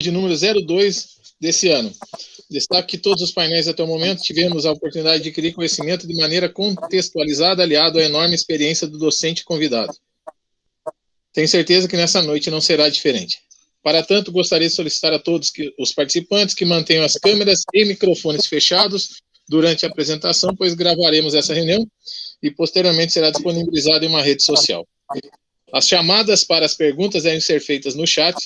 de número 02 desse ano. Destaco que todos os painéis até o momento tivemos a oportunidade de adquirir conhecimento de maneira contextualizada, aliado à enorme experiência do docente convidado. Tenho certeza que nessa noite não será diferente. Para tanto, gostaria de solicitar a todos os participantes que mantenham as câmeras e microfones fechados durante a apresentação, pois gravaremos essa reunião e posteriormente será disponibilizada em uma rede social. As chamadas para as perguntas devem ser feitas no chat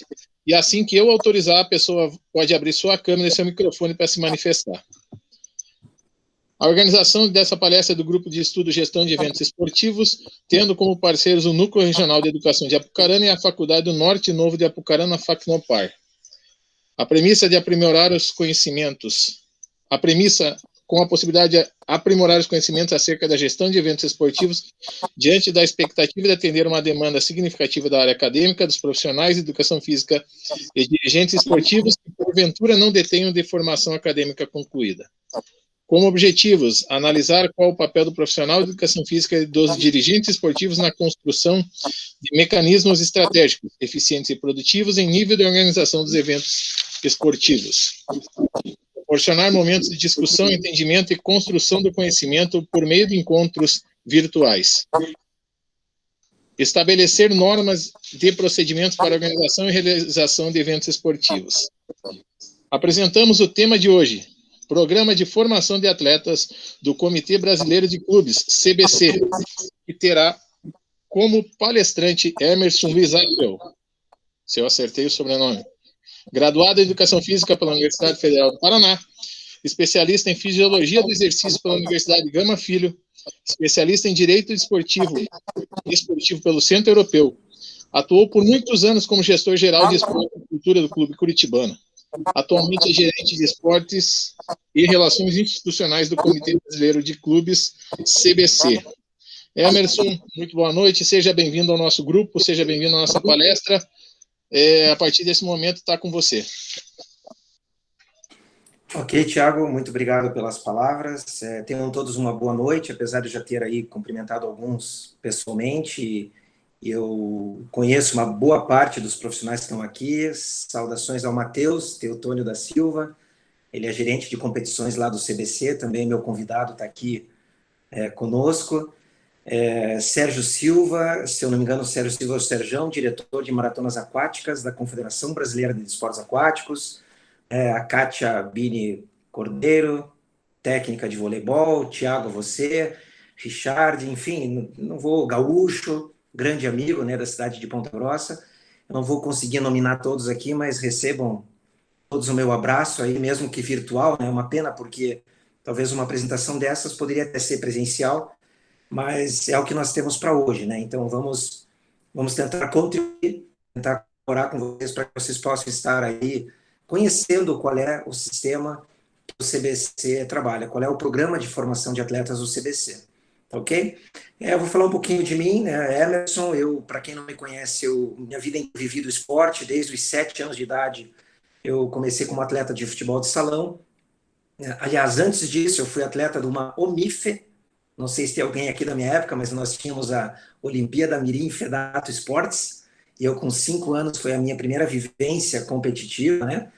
e assim que eu autorizar, a pessoa pode abrir sua câmera e seu microfone para se manifestar. A organização dessa palestra é do Grupo de Estudo Gestão de Eventos Esportivos, tendo como parceiros o Núcleo Regional de Educação de Apucarana e a Faculdade do Norte Novo de Apucarana, Facnopar. A premissa de aprimorar os conhecimentos, com a possibilidade de aprimorar os conhecimentos acerca da gestão de eventos esportivos, diante da expectativa de atender uma demanda significativa da área acadêmica, dos profissionais de educação física e dirigentes esportivos que, porventura, não detenham de formação acadêmica concluída. Como objetivos, analisar qual o papel do profissional de educação física e dos dirigentes esportivos na construção de mecanismos estratégicos, eficientes e produtivos em nível de organização dos eventos esportivos. Proporcionar momentos de discussão, entendimento e construção do conhecimento por meio de encontros virtuais. Estabelecer normas de procedimentos para a organização e realização de eventos esportivos. Apresentamos o tema de hoje, Programa de Formação de Atletas do Comitê Brasileiro de Clubes, CBC, que terá como palestrante Emerson Luiz Apel, se eu acertei o sobrenome, graduado em Educação Física pela Universidade Federal do Paraná, especialista em Fisiologia do Exercício pela Universidade Gama Filho, especialista em Direito Esportivo pelo Centro Europeu. Atuou por muitos anos como gestor geral de esporte e cultura do Clube Curitibano. Atualmente é gerente de esportes e relações institucionais do Comitê Brasileiro de Clubes, CBC. Emerson, muito boa noite, seja bem-vindo ao nosso grupo, seja bem-vindo à nossa palestra. A partir desse momento está com você. Ok, Thiago, muito obrigado pelas palavras. Tenham todos uma boa noite, apesar de já ter aí cumprimentado alguns pessoalmente. Eu conheço uma boa parte dos profissionais que estão aqui. Saudações ao Matheus Teotônio da Silva, ele é gerente de competições lá do CBC, também meu convidado está aqui conosco. Sérgio Silva, se eu não me engano, Sérgio Silva é o Serjão, diretor de maratonas aquáticas da Confederação Brasileira de Esportes Aquáticos. A Kátia Bini Cordeiro, técnica de voleibol, Thiago, você, Richard, enfim, não vou, Gaúcho, grande amigo, né, da cidade de Ponta Grossa. Eu não vou conseguir nominar todos aqui, mas recebam todos o meu abraço aí, mesmo que virtual, né, uma pena porque talvez uma apresentação dessas poderia até ser presencial, mas é o que nós temos para hoje, né, então vamos tentar contribuir, tentar colaborar com vocês para que vocês possam estar aí conhecendo qual é o sistema que o CBC trabalha, qual é o programa de formação de atletas do CBC. Ok? Eu vou falar um pouquinho de mim, né? Emerson, para quem não me conhece, minha vida é vivido esporte, desde os 7 anos de idade eu comecei como atleta de futebol de salão. Aliás, antes disso eu fui atleta de uma OMIFE, não sei se tem alguém aqui da minha época, mas nós tínhamos a Olimpíada Mirim Fedato Esportes, e eu com 5 anos foi a minha primeira vivência competitiva, né?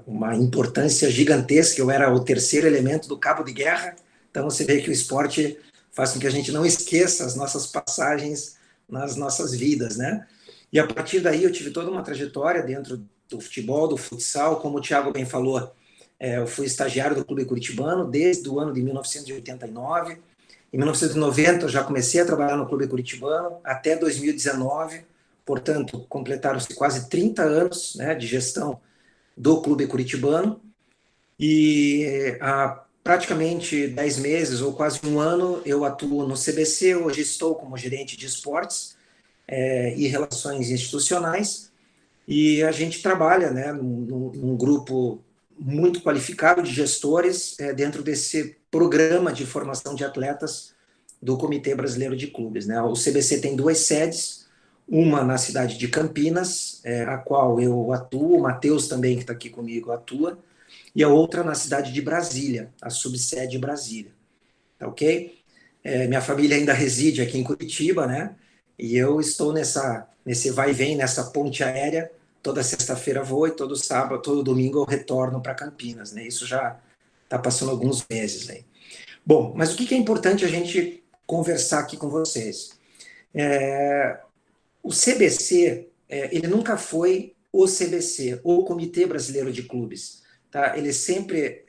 Uma importância gigantesca, eu era o terceiro elemento do cabo de guerra. Então você vê que o esporte faz com que a gente não esqueça as nossas passagens nas nossas vidas, né? E a partir daí eu tive toda uma trajetória dentro do futebol, do futsal, como o Thiago bem falou, eu fui estagiário do Clube Curitibano desde o ano de 1989. Em 1990 eu já comecei a trabalhar no Clube Curitibano até 2019, portanto completaram-se quase 30 anos, né, de gestão do Clube Curitibano, e há praticamente 10 meses ou quase um ano eu atuo no CBC. Hoje estou como gerente de esportes e relações institucionais, e a gente trabalha, né, num grupo muito qualificado de gestores dentro desse programa de formação de atletas do Comitê Brasileiro de Clubes, né? O CBC tem 2 sedes, uma na cidade de Campinas, a qual eu atuo, o Matheus também, que está aqui comigo, atua, e a outra na cidade de Brasília, a subsede Brasília, tá ok? Minha família ainda reside aqui em Curitiba, né? E eu estou nesse vai e vem, nessa ponte aérea, toda sexta-feira vou e todo sábado, todo domingo eu retorno para Campinas, né? Isso já está passando alguns meses aí. Bom, mas o que é importante a gente conversar aqui com vocês? O CBC, ele nunca foi o CBC, o Comitê Brasileiro de Clubes. Tá? Ele sempre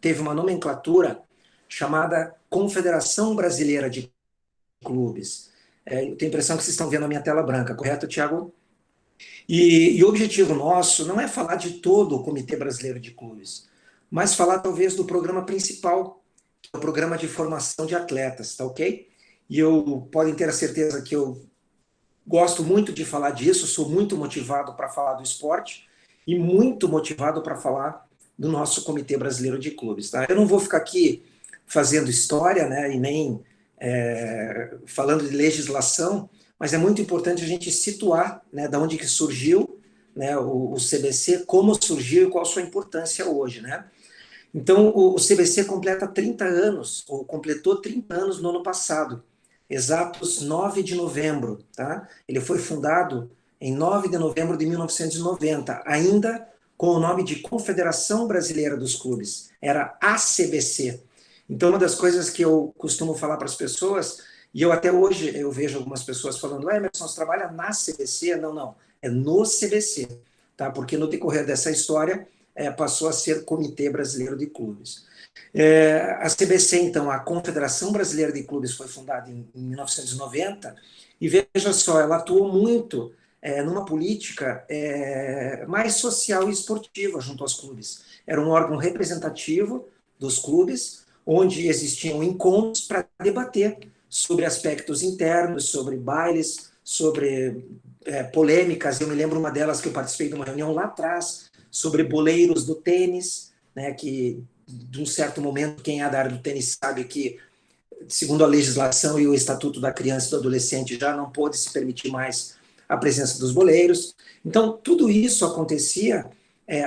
teve uma nomenclatura chamada Confederação Brasileira de Clubes. Eu tenho a impressão que vocês estão vendo a minha tela branca, correto, Tiago? E o objetivo nosso não é falar de todo o Comitê Brasileiro de Clubes, mas falar talvez do programa principal, que é o programa de formação de atletas, tá ok? E podem ter a certeza que eu gosto muito de falar disso, sou muito motivado para falar do esporte e muito motivado para falar do nosso Comitê Brasileiro de Clubes. Tá? Eu não vou ficar aqui fazendo história, né, e nem falando de legislação, mas é muito importante a gente situar, né, da onde que surgiu, né, o CBC, como surgiu e qual a sua importância hoje. Né? Então, o CBC completa 30 anos, ou completou 30 anos no ano passado, exatos 9 de novembro. Tá? Ele foi fundado em 9 de novembro de 1990, ainda com o nome de Confederação Brasileira dos Clubes. Era a CBC. Então, uma das coisas que eu costumo falar para as pessoas, e eu até hoje eu vejo algumas pessoas falando, Emerson, você trabalha na CBC? Não, não, é no CBC. Tá? Porque no decorrer dessa história, passou a ser Comitê Brasileiro de Clubes. A CBC, então, a Confederação Brasileira de Clubes, foi fundada em 1990, e veja só, ela atuou muito numa política mais social e esportiva junto aos clubes. Era um órgão representativo dos clubes, onde existiam encontros para debater sobre aspectos internos, sobre bailes, sobre polêmicas. Eu me lembro uma delas que eu participei de uma reunião lá atrás, sobre boleiros do tênis, né, que de um certo momento, quem é da área do tênis sabe que, segundo a legislação e o Estatuto da Criança e do Adolescente, já não pode se permitir mais a presença dos boleiros. Então, tudo isso acontecia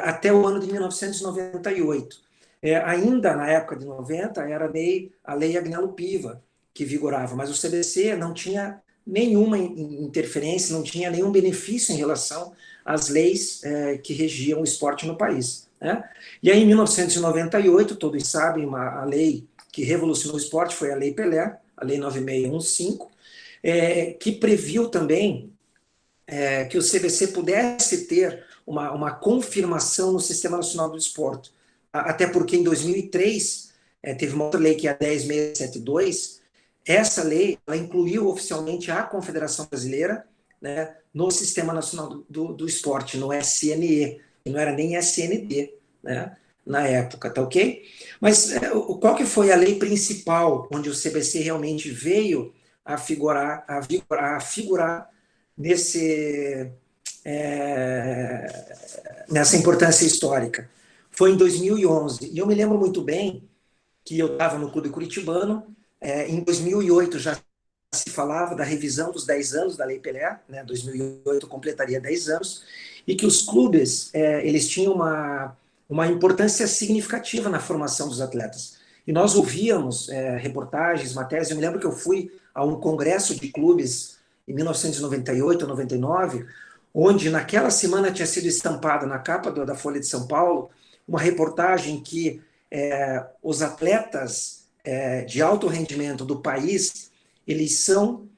até o ano de 1998. Ainda na época de 90, era a lei Agnello Piva que vigorava, mas o CBC não tinha nenhuma interferência, não tinha nenhum benefício em relação às leis que regiam o esporte no país. Né? E aí, em 1998, todos sabem, a lei que revolucionou o esporte foi a Lei Pelé, a Lei 9615, que previu também que o CBC pudesse ter uma confirmação no Sistema Nacional do Esporte. Até porque em 2003 teve uma outra lei que é a 10672. Essa lei ela incluiu oficialmente a Confederação Brasileira, né, no Sistema Nacional do Esporte, no SNE, e não era nem SND, né, na época, tá ok? Mas qual que foi a lei principal onde o CBC realmente veio a figurar nessa importância histórica? Foi em 2011, e eu me lembro muito bem que eu estava no Clube Curitibano, em 2008 já se falava da revisão dos 10 anos da Lei Pelé, né, 2008 completaria 10 anos, e que os clubes eles tinham uma importância significativa na formação dos atletas. E nós ouvíamos reportagens, matérias. Eu me lembro que eu fui a um congresso de clubes em 1998 ou 99, onde naquela semana tinha sido estampada na capa da Folha de São Paulo uma reportagem que os atletas de alto rendimento do país, eles são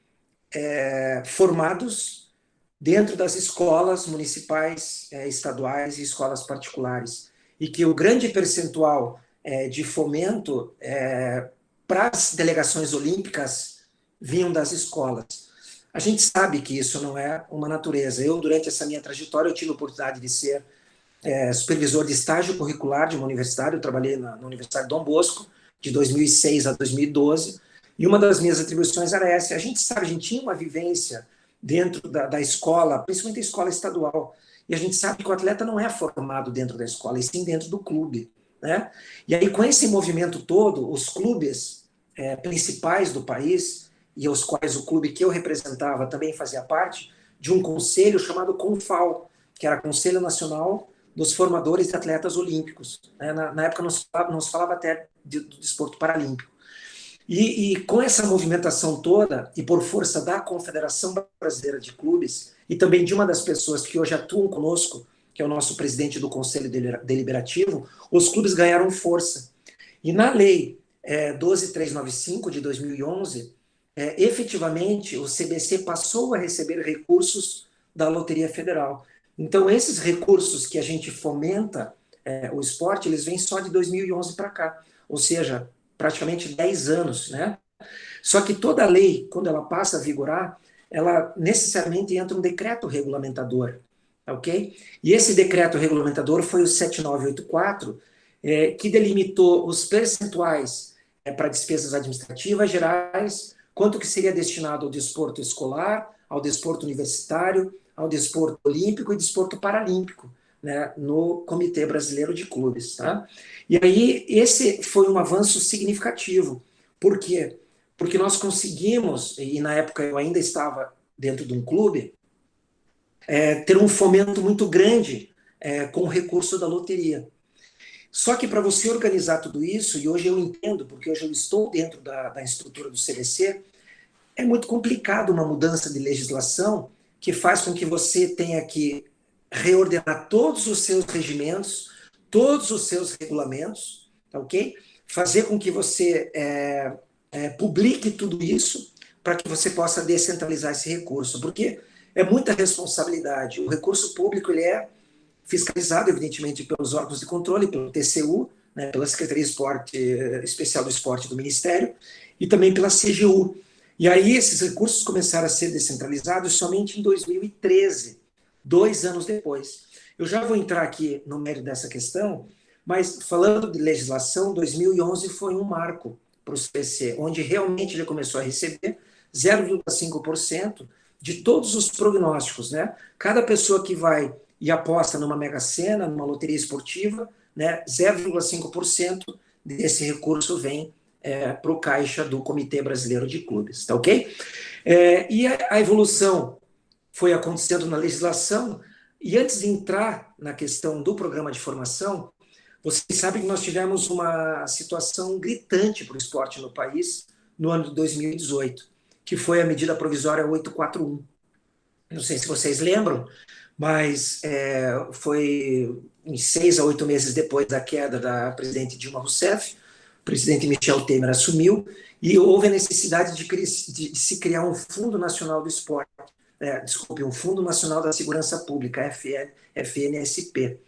formados dentro das escolas municipais, estaduais e escolas particulares. E que o grande percentual de fomento para as delegações olímpicas vinham das escolas. A gente sabe que isso não é uma natureza. Eu, durante essa minha trajetória, eu tive a oportunidade de ser supervisor de estágio curricular de uma universidade. Eu trabalhei na Universidade Dom Bosco, de 2006 a 2012, e uma das minhas atribuições era essa. A gente sabe, a gente tinha uma vivência dentro da escola, principalmente a escola estadual, e a gente sabe que o atleta não é formado dentro da escola, e sim dentro do clube. Né? E aí, com esse movimento todo, os clubes principais do país, e aos quais o clube que eu representava também fazia parte, de um conselho chamado CONFAL, que era Conselho Nacional dos Formadores de Atletas Olímpicos. Na época não se falava até do desporto paralímpico. E com essa movimentação toda, e por força da Confederação Brasileira de Clubes, e também de uma das pessoas que hoje atuam conosco, que é o nosso presidente do Conselho Deliberativo, os clubes ganharam força. E na lei 12.395 de 2011, efetivamente o CBC passou a receber recursos da Loteria Federal. Então, esses recursos que a gente fomenta o esporte, eles vêm só de 2011 para cá, ou seja, praticamente 10 anos, né? Só que toda lei, quando ela passa a vigorar, ela necessariamente entra um decreto regulamentador, ok? E esse decreto regulamentador foi o 7984, que delimitou os percentuais para despesas administrativas gerais, quanto que seria destinado ao desporto escolar, ao desporto universitário, ao desporto olímpico e desporto paralímpico, né, no Comitê Brasileiro de Clubes. Tá? E aí, esse foi um avanço significativo. Por quê? Porque nós conseguimos, e na época eu ainda estava dentro de um clube, ter um fomento muito grande com o recurso da loteria. Só que para você organizar tudo isso, e hoje eu entendo, porque hoje eu estou dentro da estrutura do CBC, é muito complicado uma mudança de legislação que faz com que você tenha que reordenar todos os seus regimentos, todos os seus regulamentos, tá ok? Fazer com que você publique tudo isso para que você possa descentralizar esse recurso, porque é muita responsabilidade. O recurso público ele é fiscalizado, evidentemente, pelos órgãos de controle, pelo TCU, né, pela Secretaria Especial do Esporte do Ministério, e também pela CGU. E aí esses recursos começaram a ser descentralizados somente em 2013, 2 anos depois. Eu já vou entrar aqui no mérito dessa questão, mas falando de legislação, 2011 foi um marco para o CBC, onde realmente ele começou a receber 0,5% de todos os prognósticos, né? Cada pessoa que vai e aposta numa mega-sena, numa loteria esportiva, né, 0,5% desse recurso vem para o caixa do Comitê Brasileiro de Clubes, tá ok? E a evolução foi acontecendo na legislação, e antes de entrar na questão do programa de formação, vocês sabem que nós tivemos uma situação gritante para o esporte no país no ano de 2018, que foi a medida provisória 841. Não sei se vocês lembram, mas foi em 6 a 8 meses depois da queda da presidente Dilma Rousseff, o presidente Michel Temer assumiu, e houve a necessidade de se criar um Fundo Nacional do Esporte, um Fundo Nacional da Segurança Pública, FNSP.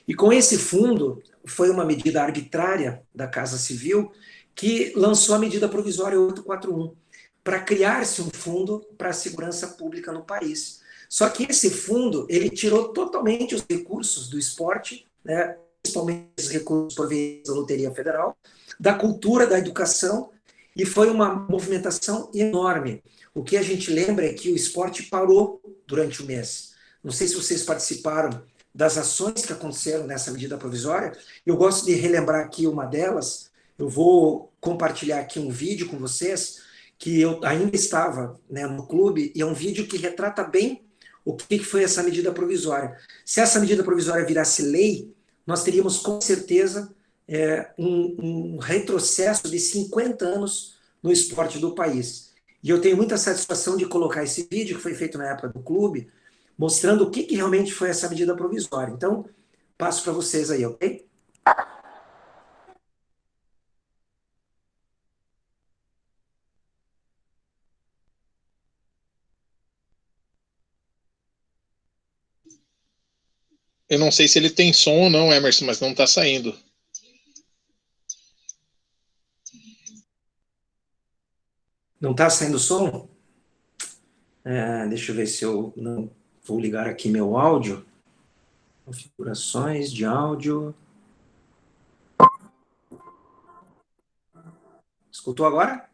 E com esse fundo, foi uma medida arbitrária da Casa Civil que lançou a medida provisória 841, para criar-se um fundo para a segurança pública no país. Só que esse fundo, ele tirou totalmente os recursos do esporte, né, principalmente os recursos provenientes da Loteria Federal, da cultura, da educação, e foi uma movimentação enorme. O que a gente lembra é que o esporte parou durante o mês. Não sei se vocês participaram das ações que aconteceram nessa medida provisória. Eu gosto de relembrar aqui uma delas. Eu vou compartilhar aqui um vídeo com vocês, que eu ainda estava, né, no clube, e é um vídeo que retrata bem o que foi essa medida provisória. Se essa medida provisória virasse lei, nós teríamos com certeza um retrocesso de 50 anos no esporte do país. E eu tenho muita satisfação de colocar esse vídeo, que foi feito na época do clube, mostrando o que realmente foi essa medida provisória. Então, passo para vocês aí, ok? Eu não sei se ele tem som ou não, Emerson, mas não está saindo. Não está saindo som? Deixa eu ver se eu não vou ligar aqui meu áudio. Configurações de áudio. Escutou agora?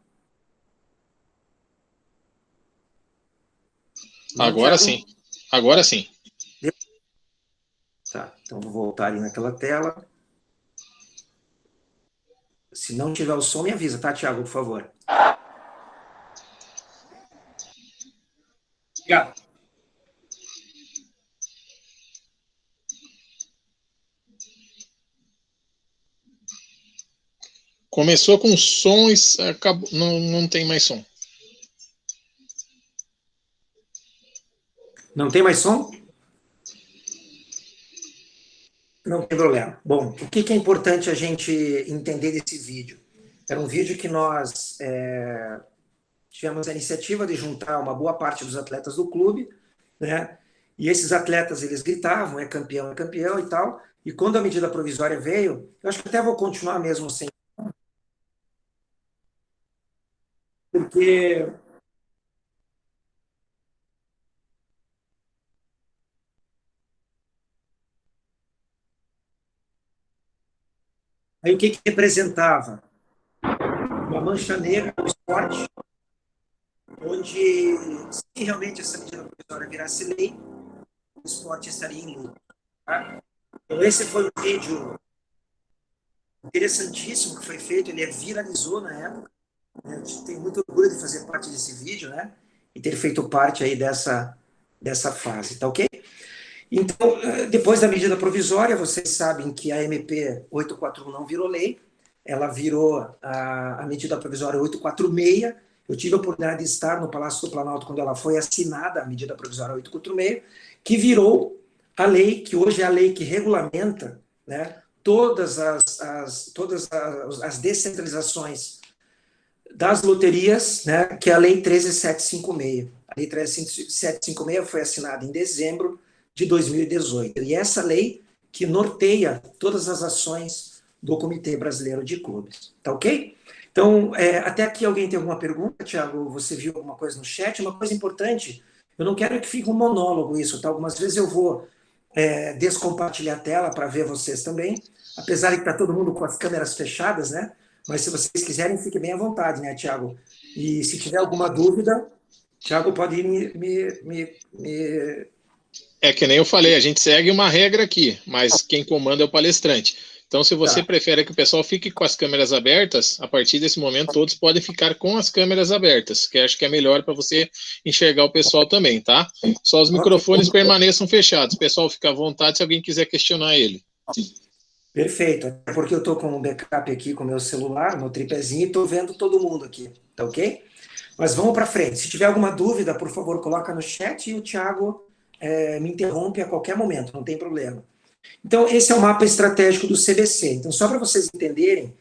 Não, Agora Thiago? sim. Agora sim. Tá, então vou voltar ali naquela tela. Se não tiver o som, me avisa, tá, Thiago, por favor. Obrigado. Começou com som e acabou, não tem mais som. Não tem mais som? Não tem problema. Bom, o que é importante a gente entender desse vídeo? Era um vídeo que nós tivemos a iniciativa de juntar uma boa parte dos atletas do clube, né? E esses atletas, eles gritavam, é campeão e tal. E quando a medida provisória veio, eu acho que até vou continuar mesmo sem. Porque aí o que representava? Uma mancha negra no esporte, onde se realmente essa medida provisória virasse lei, o esporte estaria em luta. Tá? Então esse foi um vídeo interessantíssimo que foi feito, ele viralizou na época. Né? Eu tenho muito orgulho de fazer parte desse vídeo, né? E ter feito parte aí dessa fase, tá ok? Então, depois da medida provisória, vocês sabem que a MP 841 não virou lei, ela virou a medida provisória 846. Eu tive a oportunidade de estar no Palácio do Planalto quando ela foi assinada, a medida provisória 846, que virou a lei, que hoje é a lei que regulamenta, né, todas as descentralizações das loterias, né, que é a Lei 13.756. A Lei 13.756 foi assinada em dezembro de 2018. E essa lei que norteia todas as ações do Comitê Brasileiro de Clubes. Tá ok? Então, até aqui alguém tem alguma pergunta, Thiago? Você viu alguma coisa no chat? Uma coisa importante, eu não quero que fique um monólogo isso, tá? Algumas vezes eu vou descompartilhar a tela para ver vocês também, apesar de que está todo mundo com as câmeras fechadas, né? Mas se vocês quiserem, fiquem bem à vontade, né, Thiago? E se tiver alguma dúvida, Thiago pode me... É que nem eu falei, a gente segue uma regra aqui, mas quem comanda é o palestrante. Então, se você prefere que o pessoal fique com as câmeras abertas, a partir desse momento todos podem ficar com as câmeras abertas, que acho que é melhor para você enxergar o pessoal também, tá? Só os microfones permaneçam fechados. O pessoal fica à vontade se alguém quiser questionar ele. Perfeito, porque eu estou com um backup aqui com o meu celular, no tripézinho, e estou vendo todo mundo aqui, tá ok? Mas vamos para frente. Se tiver alguma dúvida, por favor, coloca no chat e o Thiago me interrompe a qualquer momento, não tem problema. Então, esse é o mapa estratégico do CBC. Então, só para vocês entenderem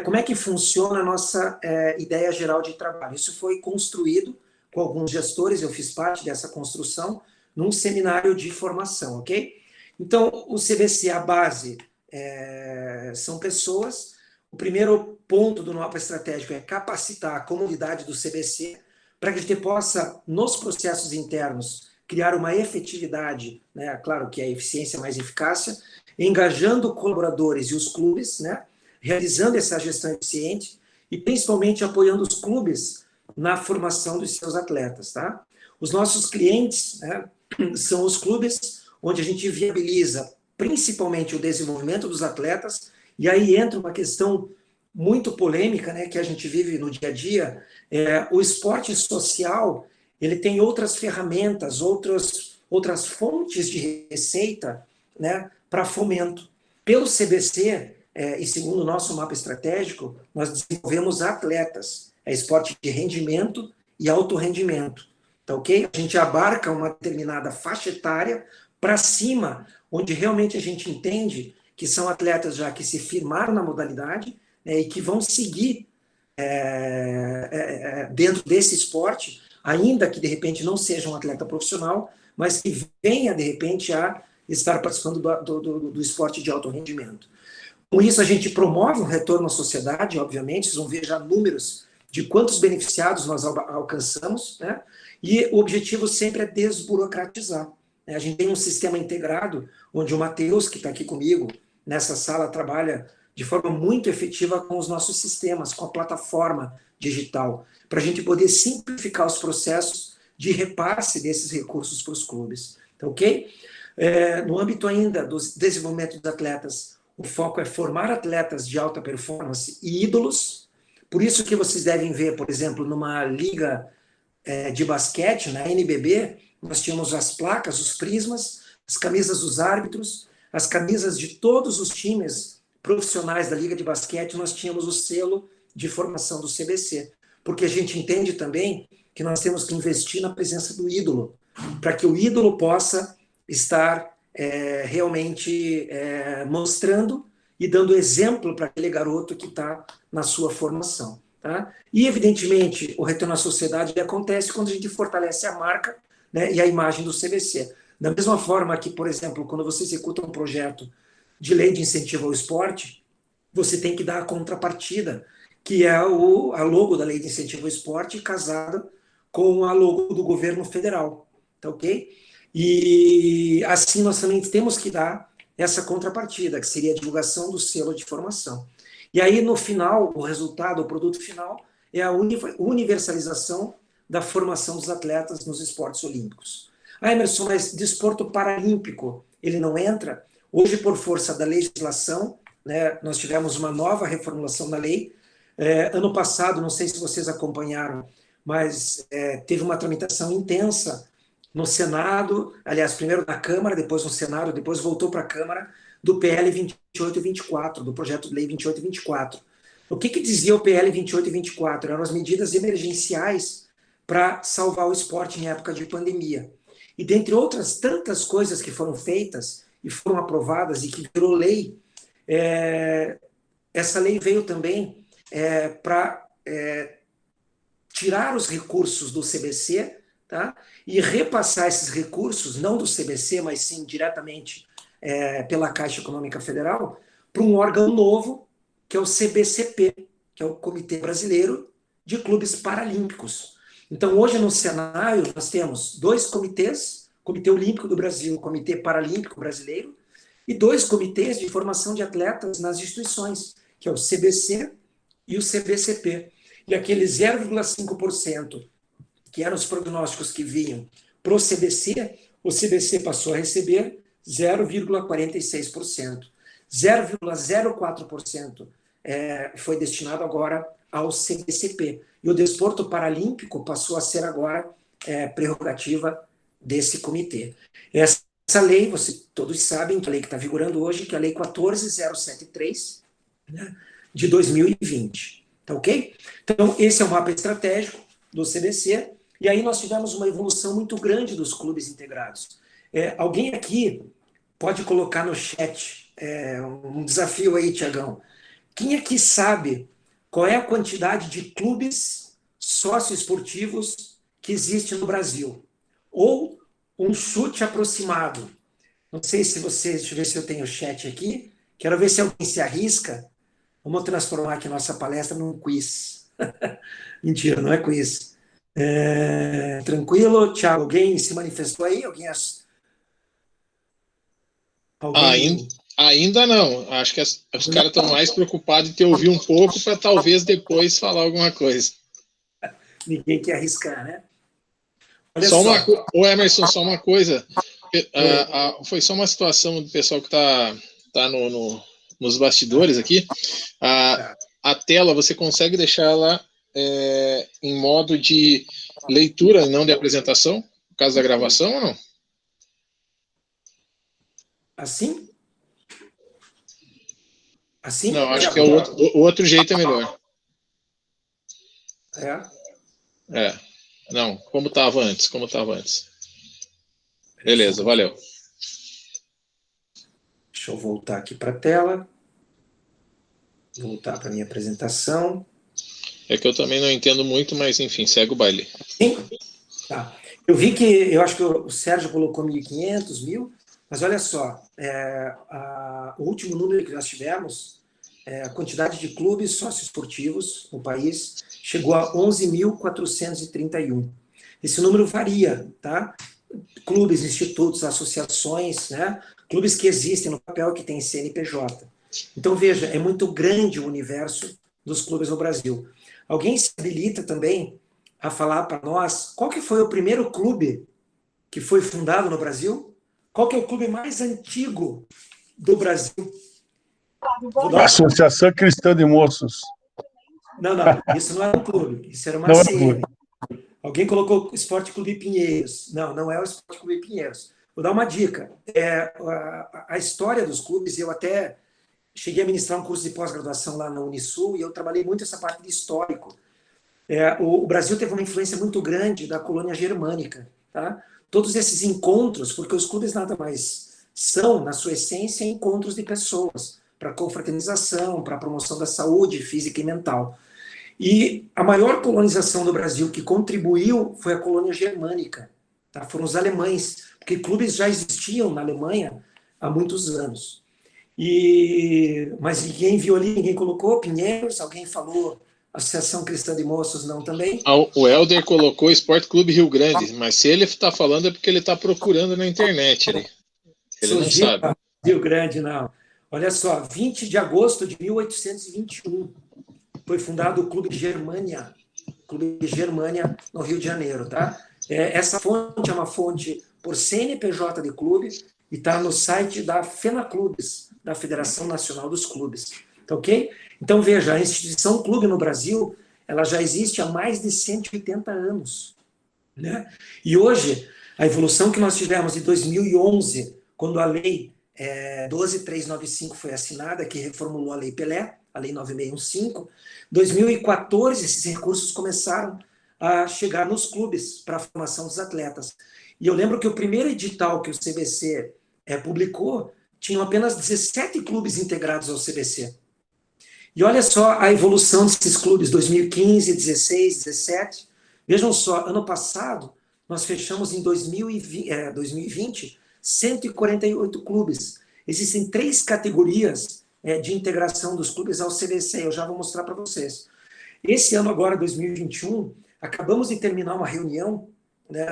como é que funciona a nossa ideia geral de trabalho. Isso foi construído com alguns gestores, eu fiz parte dessa construção, num seminário de formação, ok? Então, o CBC, a base, são pessoas. O primeiro ponto do mapa estratégico é capacitar a comunidade do CBC para que a gente possa, nos processos internos, criar uma efetividade, né? Claro que é a eficiência mais eficácia, engajando colaboradores e os clubes, né? Realizando essa gestão eficiente e principalmente apoiando os clubes na formação dos seus atletas. Tá? Os nossos clientes, né, são os clubes onde a gente viabiliza principalmente o desenvolvimento dos atletas, e aí entra uma questão muito polêmica, né, que a gente vive no dia a dia. O esporte social, ele tem outras ferramentas, outras fontes de receita, né, para fomento. Pelo CBC, e segundo o nosso mapa estratégico, nós desenvolvemos atletas, esporte de rendimento e alto rendimento, tá ok? A gente abarca uma determinada faixa etária para cima, onde realmente a gente entende que são atletas já que se firmaram na modalidade, né, e que vão seguir dentro desse esporte, ainda que de repente não seja um atleta profissional, mas que venha de repente a estar participando do esporte de alto rendimento. Com isso, a gente promove um retorno à sociedade, obviamente, vocês vão ver já números de quantos beneficiados nós alcançamos, né? E o objetivo sempre é desburocratizar. Né? A gente tem um sistema integrado, onde o Matheus, que está aqui comigo, nessa sala, trabalha de forma muito efetiva com os nossos sistemas, com a plataforma digital, para a gente poder simplificar os processos de repasse desses recursos para os clubes. Tá ok? No âmbito ainda do desenvolvimento dos atletas, o foco é formar atletas de alta performance e ídolos. Por isso que vocês devem ver, por exemplo, numa liga de basquete, na NBB, nós tínhamos as placas, os prismas, as camisas dos árbitros, as camisas de todos os times profissionais da liga de basquete, nós tínhamos o selo de formação do CBC, porque a gente entende também que nós temos que investir na presença do ídolo, para que o ídolo possa estar realmente mostrando e dando exemplo para aquele garoto que está na sua formação. Tá? E, evidentemente, o retorno à sociedade acontece quando a gente fortalece a marca, né, e a imagem do CBC. Da mesma forma que, por exemplo, quando você executa um projeto de lei de incentivo ao esporte, você tem que dar a contrapartida, que é a logo da lei de incentivo ao esporte casada com a logo do governo federal. Tá ok? E assim nós também temos que dar essa contrapartida, que seria a divulgação do selo de formação. E aí, no final, o resultado, o produto final, é a universalização da formação dos atletas nos esportes olímpicos. Ah, Emerson, mas desporto paralímpico, ele não entra? Hoje, por força da legislação, né, nós tivemos uma nova reformulação da lei. Ano passado, não sei se vocês acompanharam, mas teve uma tramitação intensa no Senado, aliás, primeiro na Câmara, depois no Senado, depois voltou para a Câmara, do PL 28 e 24, do projeto de lei 28 e 24. O que dizia o PL 28 e 24? Eram as medidas emergenciais para salvar o esporte em época de pandemia. E dentre outras tantas coisas que foram feitas e foram aprovadas e que virou lei, essa lei veio também para tirar os recursos do CBC, tá? E repassar esses recursos, não do CBC, mas sim diretamente pela Caixa Econômica Federal, para um órgão novo, que é o CBCP, que é o Comitê Brasileiro de Clubes Paralímpicos. Então, hoje no cenário, nós temos 2 comitês, Comitê Olímpico do Brasil, Comitê Paralímpico Brasileiro, e 2 comitês de formação de atletas nas instituições, que é o CBC e o CBCP. E aquele 0,5% que eram os prognósticos que vinham para o CBC passou a receber 0,46%. 0,04% foi destinado agora ao CBCP. E o desporto paralímpico passou a ser agora prerrogativa desse comitê. Essa lei, vocês todos sabem que a lei que está vigorando hoje, que é a Lei 14.073, né, de 2020. Tá ok? Então, esse é o mapa estratégico do CBC, e aí nós tivemos uma evolução muito grande dos clubes integrados. Alguém aqui pode colocar no chat um desafio aí, Tiagão. Quem aqui sabe qual é a quantidade de clubes socioesportivos que existe no Brasil? Ou um chute aproximado. Não sei se vocês... Deixa eu ver se eu tenho o chat aqui. Quero ver se alguém se arrisca. Vamos transformar aqui nossa palestra num quiz. Mentira, não é quiz. Tranquilo, Thiago? Alguém se manifestou aí? Ainda não. Acho que os caras estão mais preocupados em te ouvir um pouco para talvez depois falar alguma coisa. Ninguém quer arriscar, né? Olha só. Ô Emerson, só uma coisa. Foi só uma situação do pessoal que está nos bastidores aqui. A tela, você consegue deixar ela em modo de leitura, não de apresentação, no caso da gravação ou não? Assim? Assim? Não, acho que o outro jeito é melhor. Não, como estava antes. Beleza, valeu. Deixa eu voltar aqui para a tela. Voltar para a minha apresentação. É que eu também não entendo muito, mas enfim, segue o baile. Sim? Tá. Eu acho que o Sérgio colocou 1.500, 1.000, mas olha só, o último número que nós tivemos, a quantidade de clubes socioesportivos no país chegou a 11.431. Esse número varia, tá? Clubes, institutos, associações, né? Clubes que existem no papel, que tem CNPJ. Então, veja, é muito grande o universo dos clubes no Brasil. Alguém se habilita também a falar para nós qual que foi o primeiro clube que foi fundado no Brasil? Qual que é o clube mais antigo do Brasil? Associação Cristã de Moços. Não, isso não é um clube, isso era uma CM. Alguém colocou o Esporte Clube Pinheiros. Não é o Esporte Clube Pinheiros. Vou dar uma dica. A história dos clubes, eu até cheguei a ministrar um curso de pós-graduação lá na Unisul e eu trabalhei muito essa parte de histórico. O Brasil teve uma influência muito grande da colônia germânica, tá? todos esses encontros, porque os clubes nada mais são, na sua essência, encontros de pessoas, para confraternização, para promoção da saúde física e mental. E a maior colonização do Brasil que contribuiu foi a colônia germânica, tá? Foram os alemães, porque clubes já existiam na Alemanha há muitos anos. Mas ninguém viu ali, ninguém colocou Pinheiros, alguém falou Associação Cristã de Moços, não também? O Helder colocou Esporte Clube Rio Grande, mas se ele está falando é porque ele está procurando na internet ali. Ele não sabe. Rio Grande, não. Olha só, 20 de agosto de 1821 foi fundado o Clube Germânia, no Rio de Janeiro, tá? Essa fonte é uma fonte por CNPJ de clube e está no site da FENAClubes, da Federação Nacional dos Clubes, tá ok? Então, veja, a instituição clube no Brasil, ela já existe há mais de 180 anos, né? E hoje, a evolução que nós tivemos em 2011, quando a lei 12.395 foi assinada, que reformulou a Lei Pelé, a Lei 9615, 2014, esses recursos começaram a chegar nos clubes para a formação dos atletas. E eu lembro que o primeiro edital que o CBC publicou, tinham apenas 17 clubes integrados ao CBC. E olha só a evolução desses clubes, 2015, 16, 17. Vejam só, ano passado, nós fechamos em 2020 148 clubes. Existem 3 categorias de integração dos clubes ao CBC, eu já vou mostrar para vocês. Esse ano agora, 2021, acabamos de terminar uma reunião, né,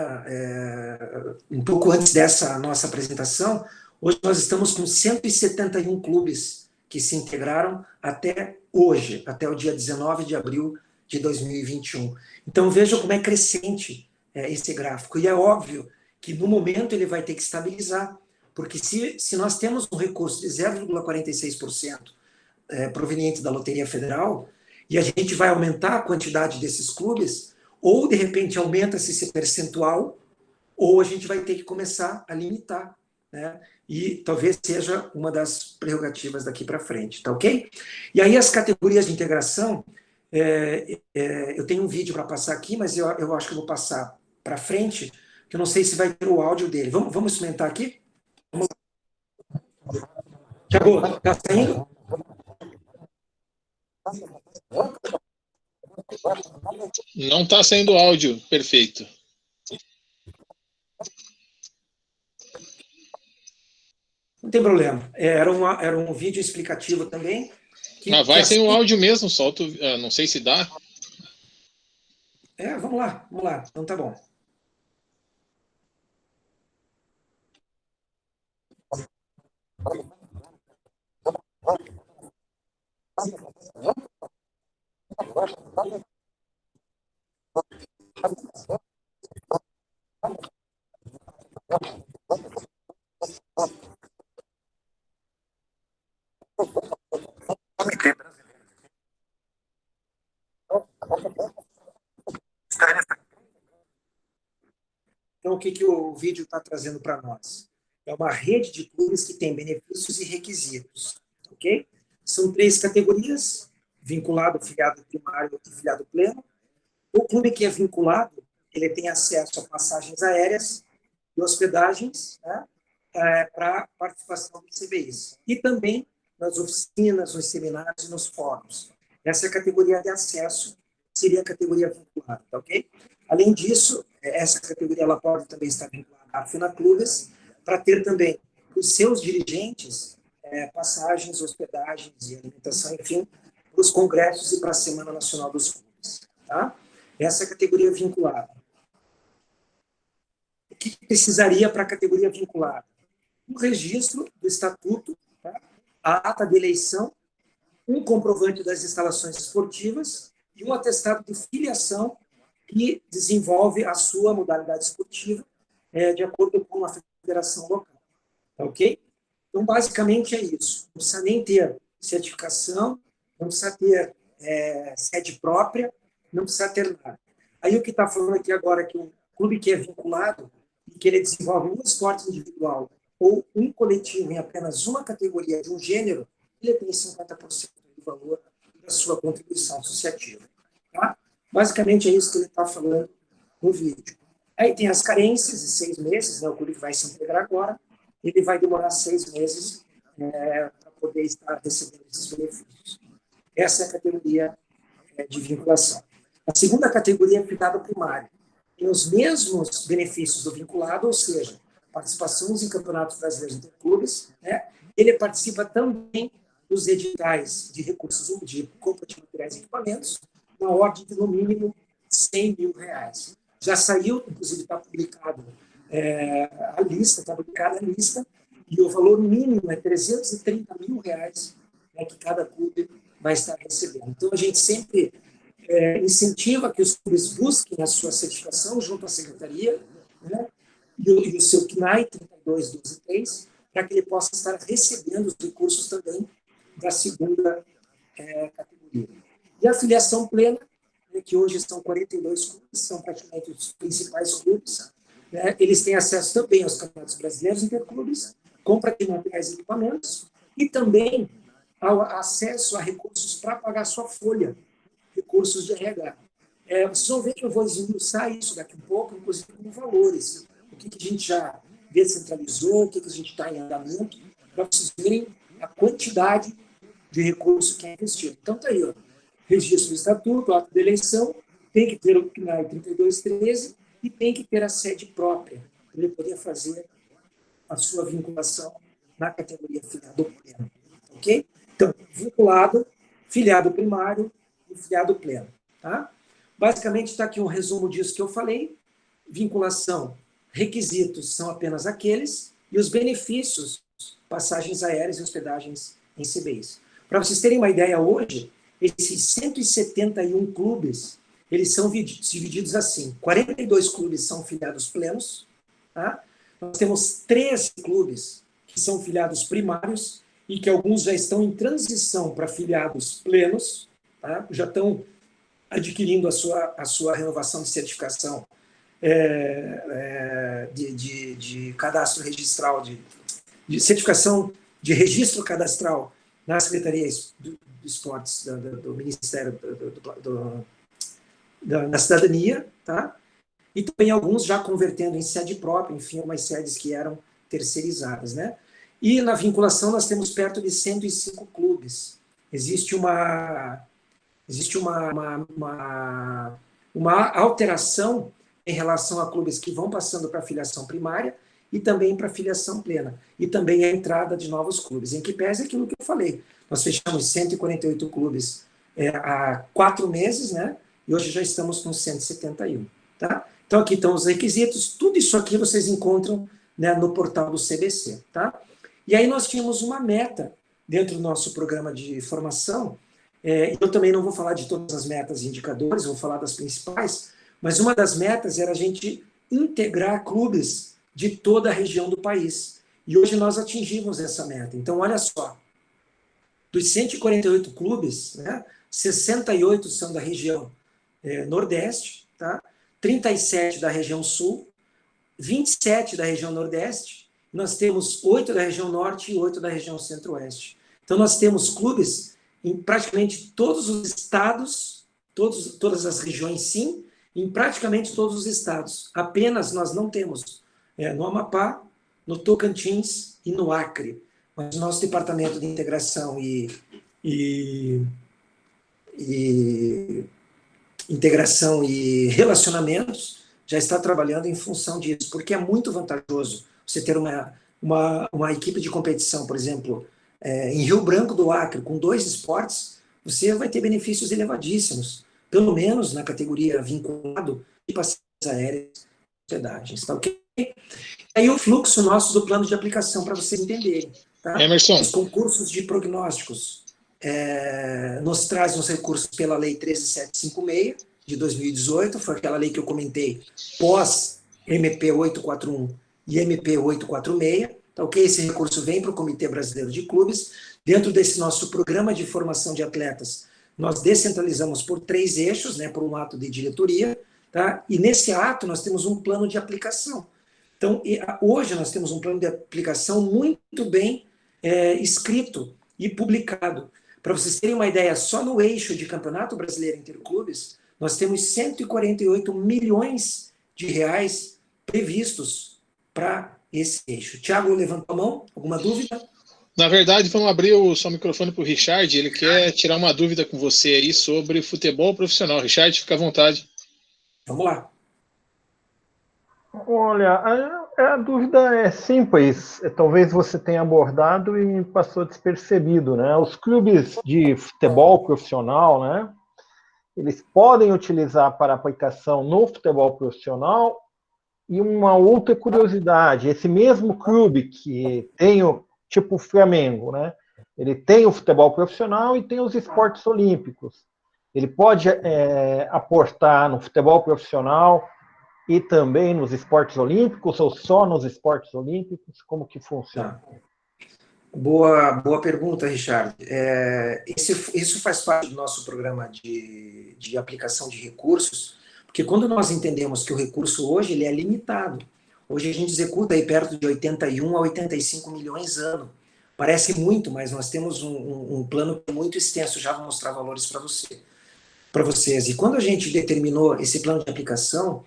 um pouco antes dessa nossa apresentação. Hoje nós estamos com 171 clubes que se integraram até hoje, até o dia 19 de abril de 2021. Então vejam como é crescente esse gráfico. E é óbvio que no momento ele vai ter que estabilizar, porque se nós temos um recurso de 0,46% proveniente da Loteria Federal, e a gente vai aumentar a quantidade desses clubes, ou de repente aumenta-se esse percentual, ou a gente vai ter que começar a limitar, né? E talvez seja uma das prerrogativas daqui para frente, tá ok? E aí as categorias de integração, eu tenho um vídeo para passar aqui, mas eu acho que eu vou passar para frente, que eu não sei se vai ter o áudio dele. Vamos experimentar aqui? Vamos lá. Tiago, está saindo? Não está saindo áudio perfeito. Não tem problema. Era um vídeo explicativo também. Vai sem o áudio mesmo, solto. Não sei se dá. Vamos lá. Então tá bom. Então, o que o vídeo está trazendo para nós? É uma rede de clubes que tem benefícios e requisitos, ok? São 3 categorias: vinculado, filiado primário e filiado pleno. O clube que é vinculado, ele tem acesso a passagens aéreas e hospedagens, né, para participação dos CBIs. E também nas oficinas, nos seminários e nos fóruns. Essa é a categoria de acesso, seria a categoria vinculada, tá ok? Além disso, essa categoria ela pode também estar vinculada à FENAClubes, para ter também os seus dirigentes passagens, hospedagens e alimentação, enfim, para os congressos e para a Semana Nacional dos Clubes. Tá? Essa é a categoria vinculada. O que precisaria para a categoria vinculada? Um registro do estatuto, tá? A ata de eleição, um comprovante das instalações esportivas e um atestado de filiação que desenvolve a sua modalidade esportiva de acordo com a federação local. Tá ok? Então, basicamente é isso. Não precisa nem ter certificação, não precisa ter sede própria, não precisa ter nada. Aí o que está falando aqui agora é que um clube que é vinculado e que ele desenvolve um esporte individual ou um coletivo em apenas uma categoria de um gênero, ele tem 50% do valor da sua contribuição associativa. Tá? Basicamente é isso que ele está falando no vídeo. Aí tem as carências de 6 meses, né? O clube que vai se integrar agora, ele vai demorar 6 meses para poder estar recebendo esses benefícios. Essa é a categoria de vinculação. A segunda categoria é filiado primário. Tem os mesmos benefícios do vinculado, ou seja, participações em campeonatos brasileiros interclubes, né? Ele participa também dos editais de recursos de compra de materiais e equipamentos, na ordem de, no mínimo, R$100 mil. Já saiu, inclusive está publicado a lista, está publicada a lista, e o valor mínimo é R$330 mil, né, que cada clube vai estar recebendo. Então, a gente sempre incentiva que os clubes busquem a sua certificação junto à secretaria, né, e o seu CNAE 32123, para que ele possa estar recebendo os recursos também da segunda categoria. E a filiação plena, né, que hoje são 42 clubes, são praticamente os principais clubes, né, eles têm acesso também aos campeonatos brasileiros interclubes, compra de materiais e equipamentos, e também ao acesso a recursos para pagar sua folha, recursos de RH. Vocês vão ver que eu vou esmiuçar isso daqui um pouco, inclusive com valores. O que a gente já descentralizou, o que a gente está em andamento, para vocês verem a quantidade de recursos que é investido. Então, está aí, ó, registro do estatuto, ato de eleição, tem que ter o CNAE 3213 e tem que ter a sede própria, para ele poder fazer a sua vinculação na categoria filiado pleno. Ok? Então, vinculado, filiado primário e filiado pleno. Tá? Basicamente, está aqui um resumo disso que eu falei. Vinculação, requisitos são apenas aqueles, e os benefícios, passagens aéreas e hospedagens em CBIs. Para vocês terem uma ideia, hoje, esses 171 clubes, eles são divididos assim: 42 clubes são filiados plenos, tá? Nós temos 13 clubes que são filiados primários e que alguns já estão em transição para filiados plenos, tá? Já estão adquirindo a sua renovação de certificação de cadastro registral, de certificação de registro cadastral na Secretaria de Esportes do Ministério da Cidadania, tá? E também alguns já convertendo em sede própria, enfim, umas sedes que eram terceirizadas, né? E na vinculação nós temos perto de 105 clubes. Existe uma alteração em relação a clubes que vão passando para a filiação primária e também para a filiação plena. E também a entrada de novos clubes. Em que pese aquilo que eu falei. Nós fechamos 148 clubes há 4 meses, né? E hoje já estamos com 171. Tá? Então, aqui estão os requisitos. Tudo isso aqui vocês encontram, né, no portal do CBC. Tá? E aí nós tínhamos uma meta dentro do nosso programa de formação. Eu também não vou falar de todas as metas e indicadores, vou falar das principais, mas uma das metas era a gente integrar clubes de toda a região do país. E hoje nós atingimos essa meta. Então, olha só, dos 148 clubes, né, 68 são da região Nordeste, tá? 37 da região Sul, 27 da região Nordeste, nós temos 8 da região Norte e 8 da região Centro-Oeste. Então, nós temos clubes em praticamente todos os estados, todas as regiões, sim, em praticamente todos os estados. Apenas nós não temos no Amapá, no Tocantins e no Acre. Mas o nosso Departamento de Integração Integração e Relacionamentos já está trabalhando em função disso, porque é muito vantajoso você ter uma equipe de competição, por exemplo, em Rio Branco do Acre, com 2 esportes, você vai ter benefícios elevadíssimos, pelo menos na categoria vinculado e passagens aéreas e hospedagens. Tá ok? Aí o fluxo nosso do plano de aplicação, para vocês entenderem. Tá? Emerson. Os concursos de prognósticos nos trazem os recursos pela Lei 13756, de 2018, foi aquela lei que eu comentei, pós MP 841 e MP 846, tá ok? Esse recurso vem para o Comitê Brasileiro de Clubes. Dentro desse nosso programa de formação de atletas, nós descentralizamos por 3 eixos, né, por um ato de diretoria, tá? E nesse ato nós temos um plano de aplicação. Então, hoje nós temos um plano de aplicação muito bem escrito e publicado. Para vocês terem uma ideia, só no eixo de Campeonato Brasileiro Interclubes, nós temos 148 milhões de reais previstos para esse eixo. Tiago levantou a mão, alguma dúvida? Na verdade, vamos abrir o seu microfone para o Richard, ele quer tirar uma dúvida com você aí sobre futebol profissional. Richard, fica à vontade. Vamos lá. Olha, a dúvida é simples, talvez você tenha abordado e passou despercebido, né? Os clubes de futebol profissional, né? Eles podem utilizar para aplicação no futebol profissional. E uma outra curiosidade, esse mesmo clube que tem, tipo o Flamengo, né? Ele tem o futebol profissional e tem os esportes olímpicos. Ele pode aportar no futebol profissional e também nos esportes olímpicos, ou só nos esportes olímpicos? Como que funciona? Tá. Boa pergunta, Richard. Isso faz parte do nosso programa de aplicação de recursos, porque quando nós entendemos que o recurso hoje ele é limitado, hoje a gente executa aí perto de 81 a 85 milhões ano. Parece muito, mas nós temos um plano muito extenso, já vou mostrar valores para vocês. E quando a gente determinou esse plano de aplicação,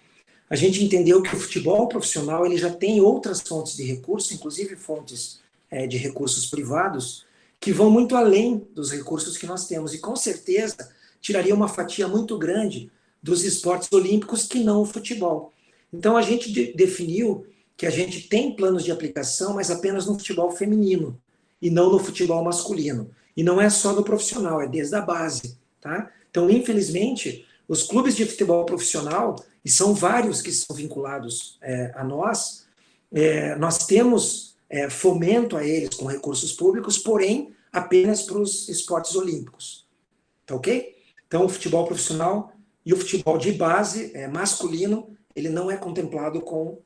a gente entendeu que o futebol profissional ele já tem outras fontes de recurso, inclusive fontes de recursos privados, que vão muito além dos recursos que nós temos. E com certeza tiraria uma fatia muito grande dos esportes olímpicos que não o futebol. Então a gente definiu que a gente tem planos de aplicação, mas apenas no futebol feminino e não no futebol masculino. E não é só no profissional, é desde a base. Tá? Então, infelizmente, os clubes de futebol profissional, e são vários que são vinculados a nós, nós temos fomento a eles com recursos públicos, porém apenas para os esportes olímpicos. Tá ok? Então, o futebol profissional e o futebol de base masculino, ele não é contemplado com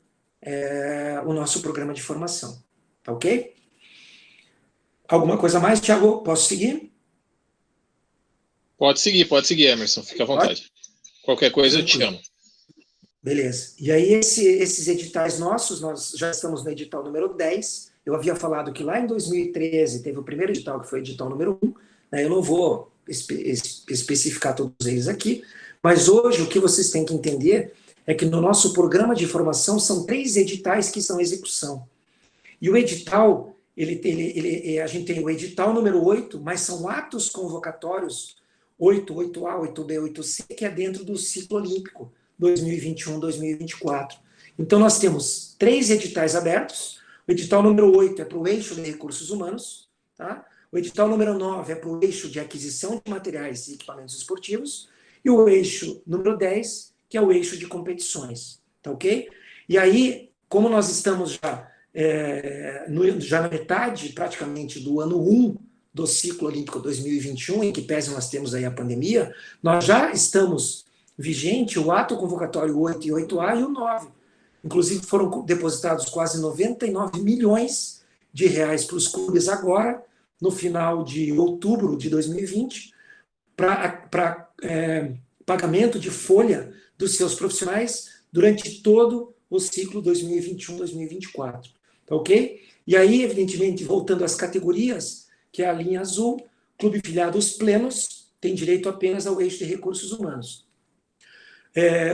o nosso programa de formação. Tá ok? Alguma coisa mais, Thiago? Posso seguir? Pode seguir, Emerson. Fica à vontade. Qualquer coisa eu te chamo. Beleza. E aí, esses editais nossos, nós já estamos no edital número 10. Eu havia falado que lá em 2013 teve o primeiro edital, que foi o edital número 1. Né? Eu não vou especificar todos eles aqui, mas hoje o que vocês têm que entender é que no nosso programa de formação são 3 editais que são execução. E o edital, a gente tem o edital número 8, mas são atos convocatórios 8, 8A, 8B, 8C, que é dentro do ciclo olímpico 2021-2024. Então, nós temos 3 editais abertos. O edital número 8 é para o eixo de recursos humanos. Tá? O edital número 9 é para o eixo de aquisição de materiais e equipamentos esportivos. E o eixo número 10, que é o eixo de competições. Tá ok? E aí, como nós estamos já na metade, praticamente, do ano 1 do ciclo olímpico 2021, em que pese nós temos aí a pandemia, nós já estamos vigente o ato convocatório 8 e 8A e o 9. Inclusive foram depositados quase 99 milhões de reais para os clubes agora, no final de outubro de 2020, para pagamento de folha dos seus profissionais durante todo o ciclo 2021-2024. Tá ok? E aí, evidentemente, voltando às categorias, que é a linha azul, clube filiados plenos tem direito apenas ao eixo de recursos humanos.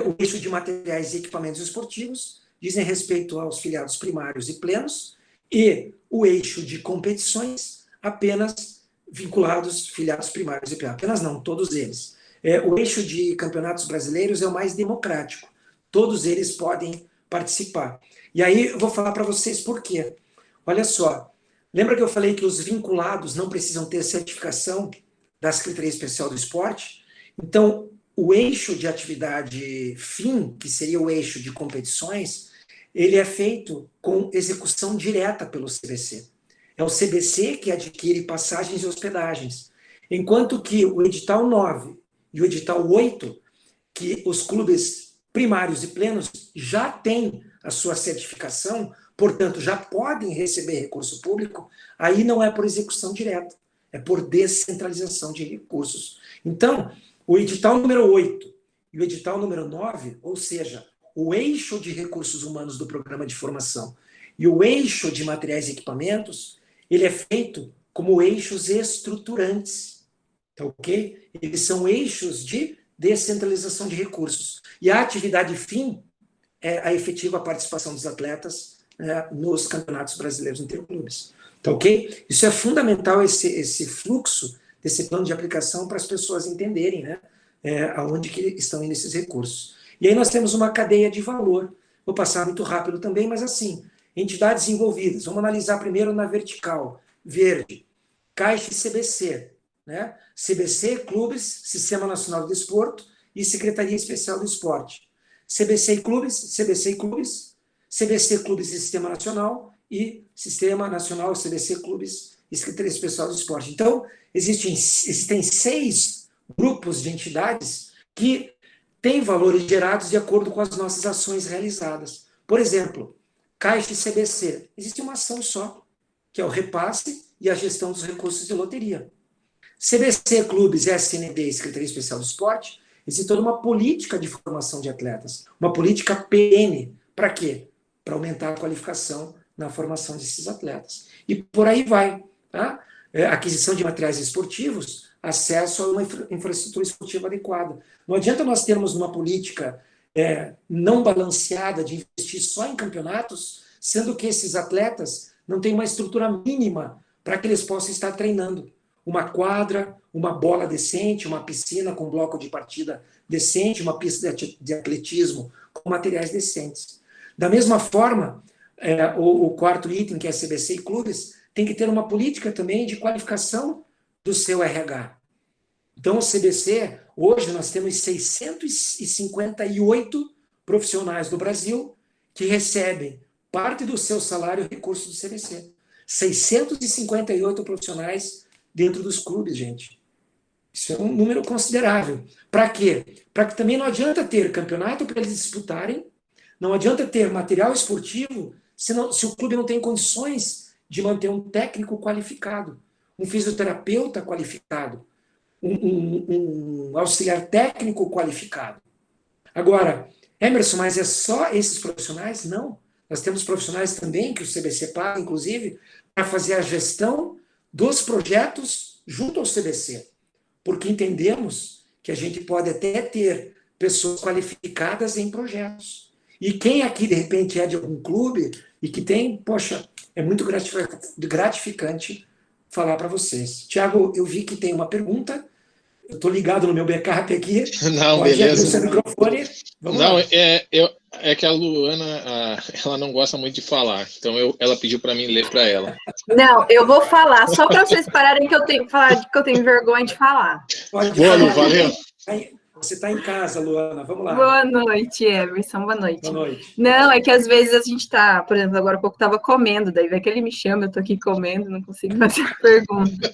O eixo de materiais e equipamentos esportivos dizem respeito aos filiados primários e plenos, e o eixo de competições apenas vinculados, filiados primários e plenos. Apenas não, todos eles. O eixo de campeonatos brasileiros é o mais democrático. Todos eles podem participar. E aí eu vou falar para vocês por quê. Olha só, lembra que eu falei que os vinculados não precisam ter certificação da Secretaria Especial do Esporte? Então, o eixo de atividade fim, que seria o eixo de competições, ele é feito com execução direta pelo CBC. É o CBC que adquire passagens e hospedagens. Enquanto que o edital 9 e o edital 8, que os clubes primários e plenos já têm a sua certificação, portanto, já podem receber recurso público, aí não é por execução direta, é por descentralização de recursos. Então, o edital número 8 e o edital número 9, ou seja, o eixo de recursos humanos do programa de formação e o eixo de materiais e equipamentos, ele é feito como eixos estruturantes, tá ok? Eles são eixos de descentralização de recursos. E a atividade fim a efetiva participação dos atletas nos campeonatos brasileiros interclubes. Tá ok? Isso é fundamental, esse fluxo desse plano de aplicação para as pessoas entenderem, né, aonde que estão indo esses recursos. E aí nós temos uma cadeia de valor. Vou passar muito rápido também, mas assim, entidades envolvidas. Vamos analisar primeiro na vertical, verde, Caixa e CBC, né? CBC, clubes, Sistema Nacional do Desporto e Secretaria Especial do Esporte. CBC e clubes, CBC e clubes, CBC, clubes e Sistema Nacional e Sistema Nacional, CBC, clubes e Secretaria Especial do Esporte. Então, existem 6 grupos de entidades que têm valores gerados de acordo com as nossas ações realizadas. Por exemplo, Caixa e CBC, existe uma ação só, que é o repasse e a gestão dos recursos de loteria. CBC, clubes, SND e Secretaria Especial do Esporte, existe toda uma política de formação de atletas, uma política PN. Para quê? Para aumentar a qualificação na formação desses atletas. E por aí vai. Tá? Aquisição de materiais esportivos, acesso a uma infraestrutura esportiva adequada. Não adianta nós termos uma política não balanceada de investir só em campeonatos, sendo que esses atletas não têm uma estrutura mínima para que eles possam estar treinando. Uma quadra, uma bola decente, uma piscina com bloco de partida decente, uma pista de atletismo com materiais decentes. Da mesma forma, o quarto item, que é CBC e clubes, tem que ter uma política também de qualificação do seu RH. Então, o CBC, hoje nós temos 658 profissionais do Brasil que recebem parte do seu salário recurso do CBC. 658 profissionais dentro dos clubes, gente. Isso é um número considerável. Para quê? Para que também não adianta ter campeonato para eles disputarem, não adianta ter material esportivo se o clube não tem condições de manter um técnico qualificado, um fisioterapeuta qualificado, um auxiliar técnico qualificado. Agora, Emerson, mas é só esses profissionais? Não. Nós temos profissionais também, que o CBC paga, inclusive, para fazer a gestão dos projetos junto ao CBC. Porque entendemos que a gente pode até ter pessoas qualificadas em projetos. E quem aqui, de repente, é de algum clube e que tem, poxa, é muito gratificante falar para vocês. Tiago, eu vi que tem uma pergunta. Eu estou ligado no meu backup aqui. Não, beleza. Seu microfone. Vamos lá. É que a Luana, ela não gosta muito de falar, então ela pediu para mim ler para ela. Não, eu vou falar, só para vocês pararem que eu tenho vergonha de falar. Boa, Lu, valeu. Você está em casa, Luana, vamos lá. Boa noite, Everson, boa noite. Boa noite. Não, é que às vezes a gente está, por exemplo, agora há pouco estava comendo, daí vai que ele me chama, eu estou aqui comendo, não consigo fazer a pergunta.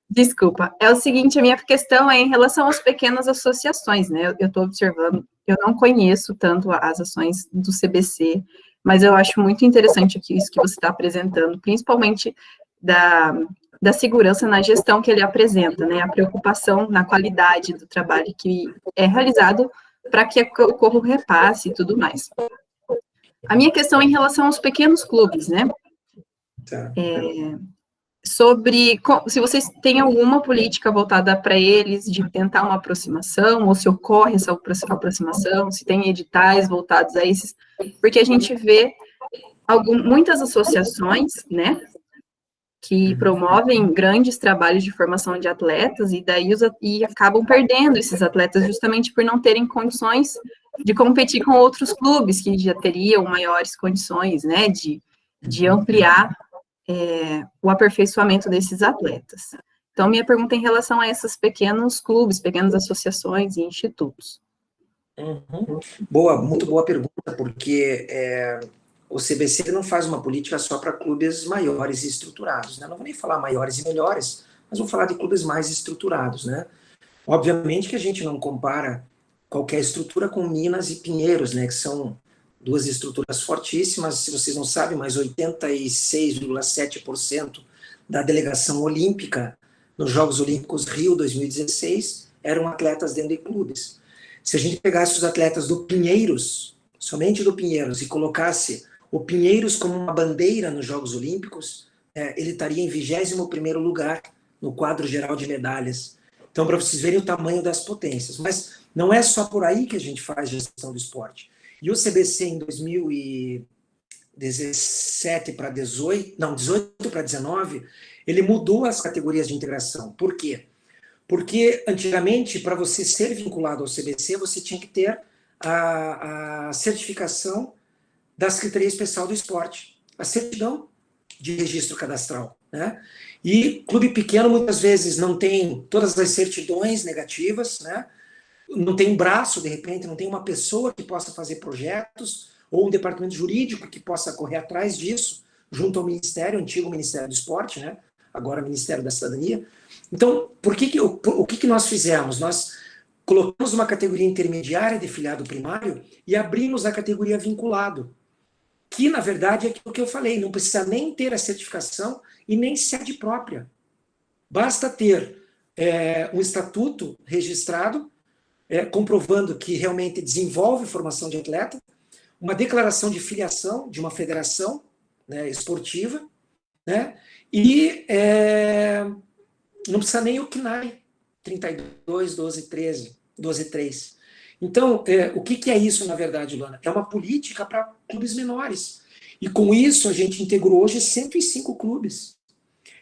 Desculpa, é o seguinte, a minha questão é em relação às pequenas associações, né? Eu estou observando, eu não conheço tanto as ações do CBC, mas eu acho muito interessante aqui isso que você está apresentando, principalmente da segurança na gestão que ele apresenta, né? A preocupação na qualidade do trabalho que é realizado para que ocorra o repasse e tudo mais. A minha questão é em relação aos pequenos clubes, né? Tá. Sobre se vocês têm alguma política voltada para eles de tentar uma aproximação, ou se ocorre essa aproximação, se tem editais voltados a esses, porque a gente vê muitas associações, né, que promovem grandes trabalhos de formação de atletas, e daí acabam perdendo esses atletas justamente por não terem condições de competir com outros clubes que já teriam maiores condições, né, de ampliar o aperfeiçoamento desses atletas. Então, minha pergunta é em relação a esses pequenos clubes, pequenas associações e institutos. Boa, muito boa pergunta, porque o CBC não faz uma política só para clubes maiores e estruturados, né? Não vou nem falar maiores e melhores, mas vou falar de clubes mais estruturados, né? Obviamente que a gente não compara qualquer estrutura com Minas e Pinheiros, né? Que são duas estruturas fortíssimas. Se vocês não sabem, mas 86,7% da delegação olímpica nos Jogos Olímpicos Rio 2016 eram atletas dentro de clubes. Se a gente pegasse os atletas do Pinheiros, somente do Pinheiros, e colocasse o Pinheiros como uma bandeira nos Jogos Olímpicos, ele estaria em 21º lugar no quadro geral de medalhas. Então, para vocês verem o tamanho das potências. Mas não é só por aí que a gente faz gestão do esporte. E o CBC em 2017 para 18, não, 18 para 19, ele mudou as categorias de integração. Por quê? Porque antigamente, para você ser vinculado ao CBC, você tinha que ter a certificação da Secretaria Especial do Esporte, a certidão de registro cadastral, né? E clube pequeno muitas vezes não tem todas as certidões negativas, né? Não tem braço, de repente, não tem uma pessoa que possa fazer projetos, ou um departamento jurídico que possa correr atrás disso, junto ao Ministério, antigo Ministério do Esporte, né? Agora Ministério da Cidadania. Então, o que nós fizemos? Nós colocamos uma categoria intermediária de filiado primário e abrimos a categoria vinculado, que, na verdade, é aquilo que eu falei, não precisa nem ter a certificação e nem sede própria. Basta ter um estatuto registrado, comprovando que realmente desenvolve formação de atleta, uma declaração de filiação de uma federação, né, esportiva, né, e não precisa nem o CNAE, 32, 12, 13, 12, 3. Então, o que é isso, na verdade, Luana? É uma política para clubes menores. E com isso, a gente integrou hoje 105 clubes.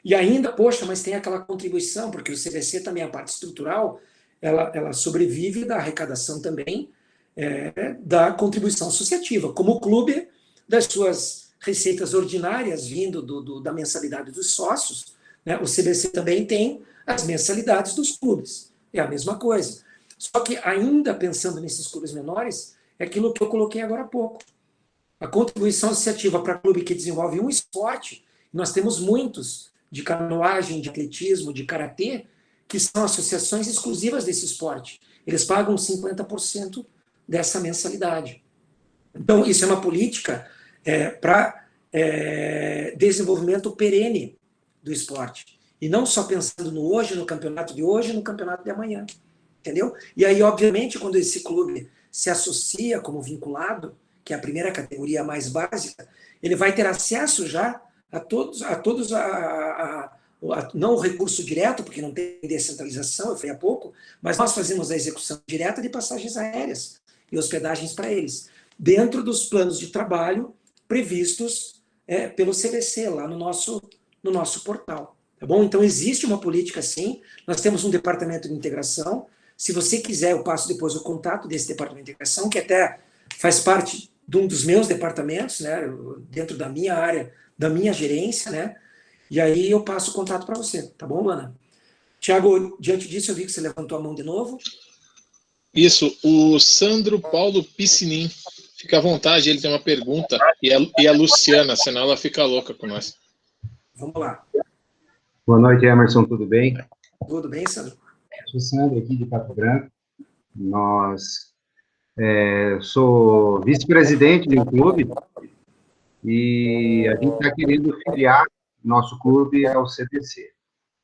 E ainda, poxa, mas tem aquela contribuição, porque o CBC também, a parte estrutural, ela sobrevive da arrecadação também, da contribuição associativa, como o clube das suas receitas ordinárias vindo da mensalidade dos sócios, né? O CBC também tem as mensalidades dos clubes, é a mesma coisa. Só que ainda pensando nesses clubes menores, é aquilo que eu coloquei agora há pouco. A contribuição associativa para clube que desenvolve um esporte, nós temos muitos, de canoagem, de atletismo, de karatê, que são associações exclusivas desse esporte. Eles pagam 50% dessa mensalidade. Então, isso é uma política para desenvolvimento perene do esporte. E não só pensando no hoje, no campeonato de hoje, no campeonato de amanhã. Entendeu? E aí, obviamente, quando esse clube se associa como vinculado, que é a primeira categoria mais básica, ele vai ter acesso já a todos não o recurso direto, porque não tem descentralização, eu falei há pouco, mas nós fazemos a execução direta de passagens aéreas e hospedagens para eles, dentro dos planos de trabalho previstos pelo CBC, lá no nosso portal. Tá bom? Então, existe uma política, sim, nós temos um departamento de integração. Se você quiser, eu passo depois o contato desse departamento de integração, que até faz parte de um dos meus departamentos, né, dentro da minha área, da minha gerência, né, e aí eu passo o contato para você, tá bom, Luana? Tiago, diante disso, eu vi que você levantou a mão de novo. Isso, o Sandro Paulo Piscinin, fica à vontade, ele tem uma pergunta, e a Luciana, senão ela fica louca com nós. Vamos lá. Boa noite, Emerson, tudo bem? Tudo bem, Sandro? Sou Sandro, aqui de Pato Branco. Sou vice-presidente de um clube e a gente está querendo filiar nosso clube ao CBC.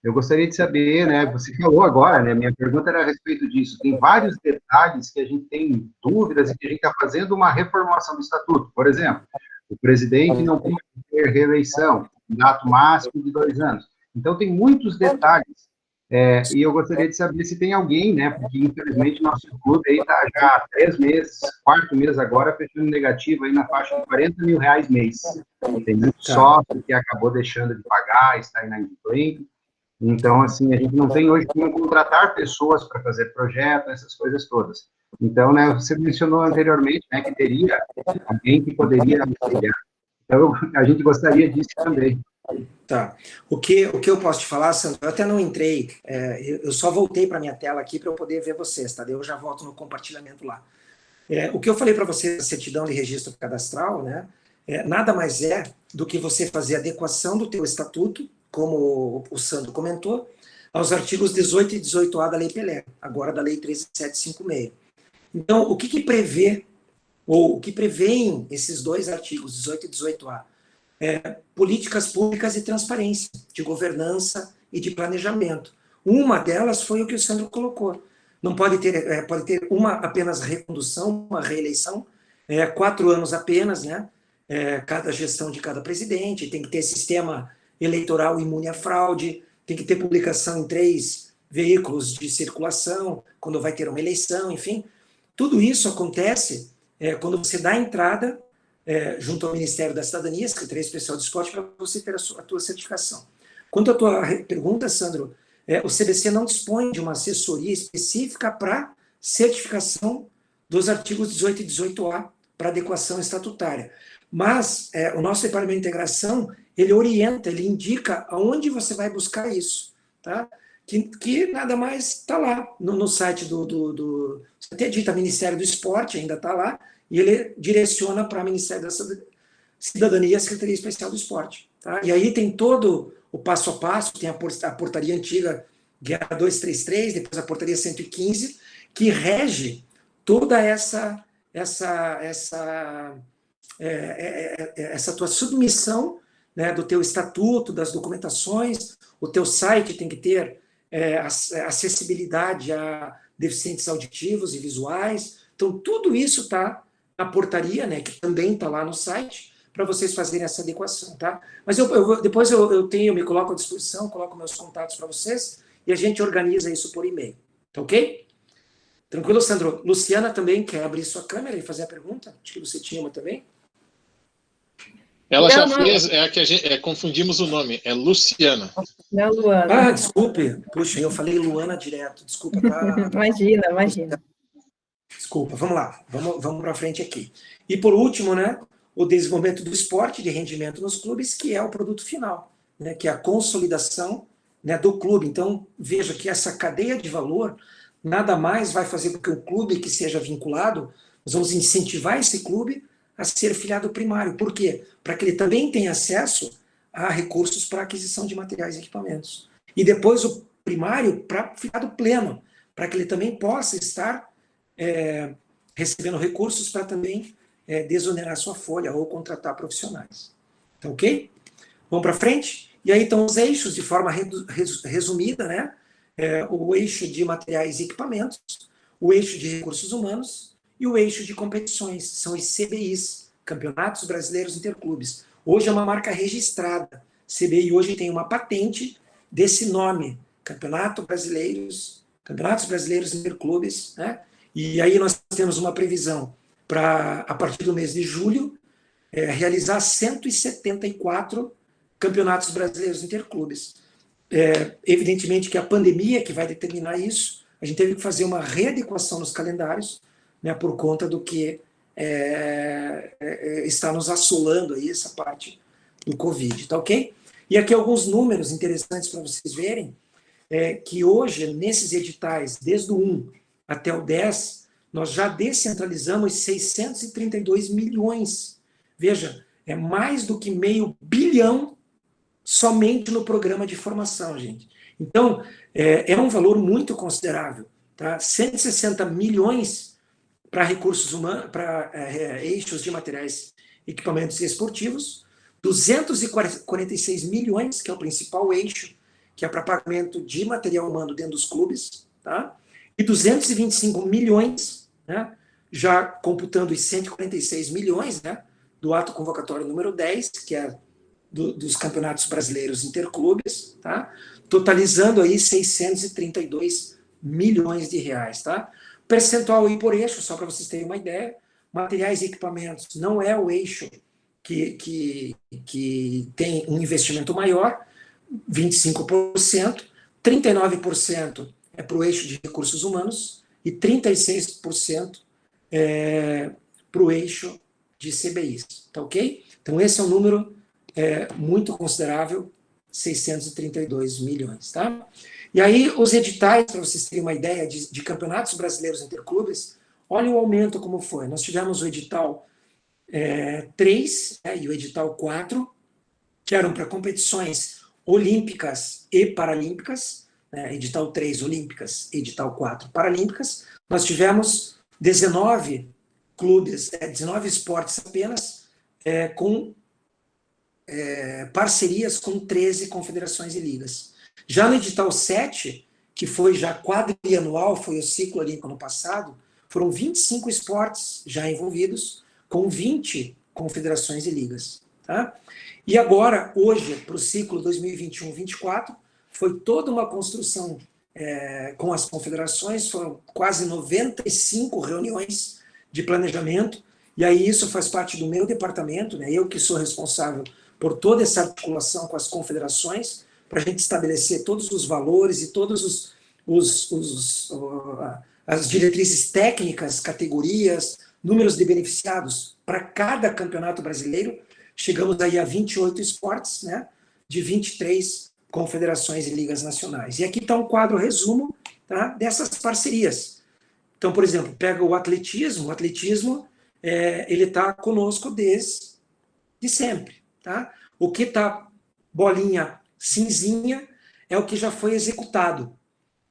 Eu gostaria de saber, né, você falou agora, né, minha pergunta era a respeito disso, tem vários detalhes que a gente tem dúvidas e que a gente está fazendo uma reformulação do estatuto. Por exemplo, o presidente não pode ter reeleição, mandato máximo de 2 anos. Então, tem muitos detalhes. E eu gostaria de saber se tem alguém, né, porque infelizmente nosso clube aí está já há 3 meses, 4 mês agora, fechando negativo aí na faixa de R$40 mil mês. Tem muito sócio que acabou deixando de pagar, está inadimplente. Então, assim, a gente não tem hoje como contratar pessoas para fazer projeto, essas coisas todas. Então, né, você mencionou anteriormente, né, que teria alguém que poderia auxiliar. Então, a gente gostaria disso também. Tá. O que eu posso te falar, Sandro, eu até não entrei, eu só voltei para minha tela aqui para eu poder ver vocês, tá? Daí eu já volto no compartilhamento lá. O que eu falei para vocês da certidão de registro cadastral, né, nada mais é do que você fazer a adequação do teu estatuto, como o Sandro comentou, aos artigos 18 e 18A da Lei Pelé, agora da Lei 13756. Então, o que prevê, ou o que prevêem esses 2 artigos, 18 e 18A? Políticas públicas e transparência, de governança e de planejamento. Uma delas foi o que o Sandro colocou. Não pode ter, pode ter uma apenas recondução, uma reeleição, 4 anos apenas, né? Cada gestão de cada presidente, tem que ter sistema eleitoral imune à fraude, tem que ter publicação em 3 veículos de circulação, quando vai ter uma eleição, enfim. Tudo isso acontece quando você dá a entrada junto ao Ministério da Cidadania, Secretaria Especial do Esporte, para você ter a tua certificação. Quanto à tua pergunta, Sandro, o CBC não dispõe de uma assessoria específica para certificação dos artigos 18 e 18A para adequação estatutária. Mas o nosso Departamento de Integração, ele orienta, ele indica aonde você vai buscar isso, tá? Que nada mais está lá no site do até dita Ministério do Esporte, ainda está lá, e ele direciona para o Ministério da Cidadania e a Secretaria Especial do Esporte. Tá? E aí tem todo o passo a passo, tem a portaria antiga, Guerra 233, depois a portaria 115, que rege toda essa tua submissão, né, do teu estatuto, das documentações. O teu site tem que ter acessibilidade a deficientes auditivos e visuais. Então, tudo isso está na portaria, né, que também está lá no site, para vocês fazerem essa adequação, tá? Mas depois eu me coloco à disposição, coloco meus contatos para vocês, e a gente organiza isso por e-mail, tá ok? Tranquilo, Sandro? Luciana também quer abrir sua câmera e fazer a pergunta? Acho que você tinha uma também. Ela já fez, é a que a gente confundimos o nome, é Luciana. Não, Luana. Ah, desculpe. Puxa, eu falei Luana direto. Desculpa, tá? Imagina. Desculpa, vamos lá. Vamos para frente aqui. E por último, né, o desenvolvimento do esporte de rendimento nos clubes, que é o produto final, né, que é a consolidação, né, do clube. Então, veja que essa cadeia de valor nada mais vai fazer com que o clube que seja vinculado, nós vamos incentivar esse clube a ser filiado primário. Por quê? Para que ele também tenha acesso a recursos para aquisição de materiais e equipamentos. E depois o primário para filiado pleno, para que ele também possa estar recebendo recursos para também desonerar sua folha ou contratar profissionais. Tá ok? Vamos para frente? E aí estão os eixos, de forma resumida, né? O eixo de materiais e equipamentos, o eixo de recursos humanos e o eixo de competições, são os CBIs, Campeonatos Brasileiros Interclubes. Hoje é uma marca registrada. CBI hoje tem uma patente desse nome, Campeonatos Brasileiros Interclubes, né? E aí nós temos uma previsão para, a partir do mês de julho, realizar 174 Campeonatos Brasileiros Interclubes. Evidentemente que a pandemia que vai determinar isso, a gente teve que fazer uma readequação nos calendários, né, por conta do que está nos assolando aí, essa parte do Covid, tá ok? E aqui alguns números interessantes para vocês verem, que hoje, nesses editais, desde o 1 até o 10, nós já descentralizamos 632 milhões. Veja, é mais do que $500 bilhão somente no programa de formação, gente. Então, é um valor muito considerável, tá? 160 milhões para recursos humanos, para eixos de materiais, equipamentos esportivos, 246 milhões, que é o principal eixo, que é para pagamento de material humano dentro dos clubes, tá? E 225 milhões, né, já computando os 146 milhões, né, do ato convocatório número 10, que é dos Campeonatos Brasileiros Interclubes, tá? Totalizando aí 632 milhões de reais, tá? Percentual aí por eixo, só para vocês terem uma ideia, materiais e equipamentos não é o eixo que tem um investimento maior, 25%, 39% é para o eixo de recursos humanos e 36% para o eixo de CBIs, tá ok? Então esse é um número muito considerável, 632 milhões, tá? E aí os editais, para vocês terem uma ideia, de campeonatos brasileiros interclubes, olha o aumento como foi. Nós tivemos o edital 3 e o edital 4, que eram para competições olímpicas e paralímpicas, né, edital 3 olímpicas, edital 4 paralímpicas. Nós tivemos 19 clubes, 19 esportes apenas, com parcerias com 13 confederações e ligas. Já no edital 7, que foi já quadrianual, foi o ciclo olímpico ano passado, foram 25 esportes já envolvidos, com 20 confederações e ligas. Tá? E agora, hoje, para o ciclo 2021-24, foi toda uma construção com as confederações, foram quase 95 reuniões de planejamento, E aí isso faz parte do meu departamento, né? Eu que sou responsável por toda essa articulação com as confederações, para a gente estabelecer todos os valores e todos as diretrizes técnicas, categorias, números de beneficiados para cada campeonato brasileiro. Chegamos aí a 28 esportes, né, de 23 confederações e ligas nacionais. E aqui está um quadro resumo, tá, dessas parcerias. Então, por exemplo, pega o atletismo ele está conosco desde sempre. Tá? O que está bolinha cinzinha é o que já foi executado.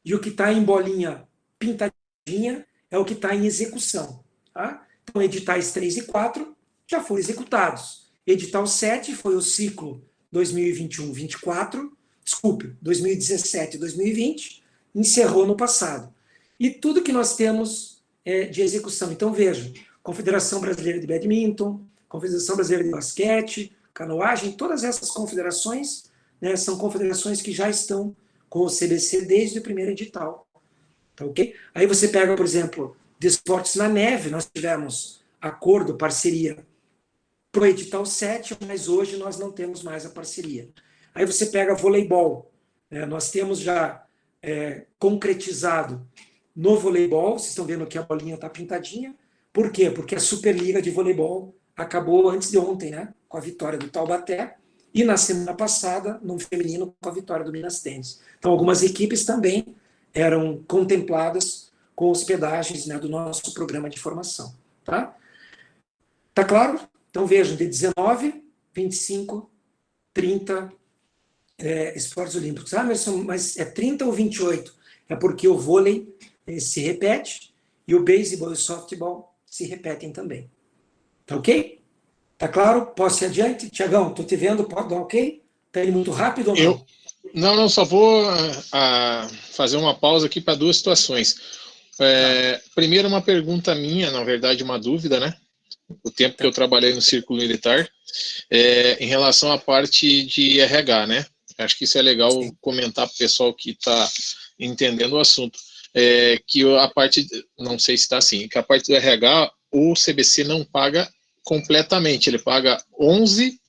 E o que está em bolinha pintadinha é o que está em execução. Tá? Então, editais 3 e 4 já foram executados. Edital 7 foi o ciclo 2021-24, desculpe, 2017-2020, encerrou no passado. E tudo que nós temos de execução. Então, vejam, Confederação Brasileira de Badminton, Confederação Brasileira de Basquete, canoagem, todas essas confederações, né, são confederações que já estão com o CBC desde o primeiro edital. Tá, ok? Aí você pega, por exemplo, de esportes na neve, nós tivemos acordo, parceria para o edital 7, mas hoje nós não temos mais a parceria. Aí você pega voleibol, né, nós temos já concretizado no voleibol, vocês estão vendo que a bolinha está pintadinha. Por quê? Porque a Superliga de Voleibol acabou antes de ontem, né, com a vitória do Taubaté, e na semana passada, no feminino, com a vitória do Minas Tênis. Então, algumas equipes também eram contempladas com hospedagens, né, do nosso programa de formação. Tá claro? Então, vejam, de 19, 25, 30 esportes olímpicos. Ah, mas é 30 ou 28? É porque o vôlei se repete e o beisebol e o softball se repetem também. Tá ok? Tá claro? Posso ir adiante? Tiagão, tô te vendo, pode dar ok? Tá indo muito rápido ou não? Não, só vou fazer uma pausa aqui para duas situações. Primeiro, uma pergunta minha, na verdade, uma dúvida, né? O tempo que eu trabalhei no Círculo Militar, em relação à parte de RH, né? Acho que isso é legal comentar para o pessoal que está entendendo o assunto. Que a parte, não sei se está assim, que a parte do RH, o CBC não paga completamente, ele paga 11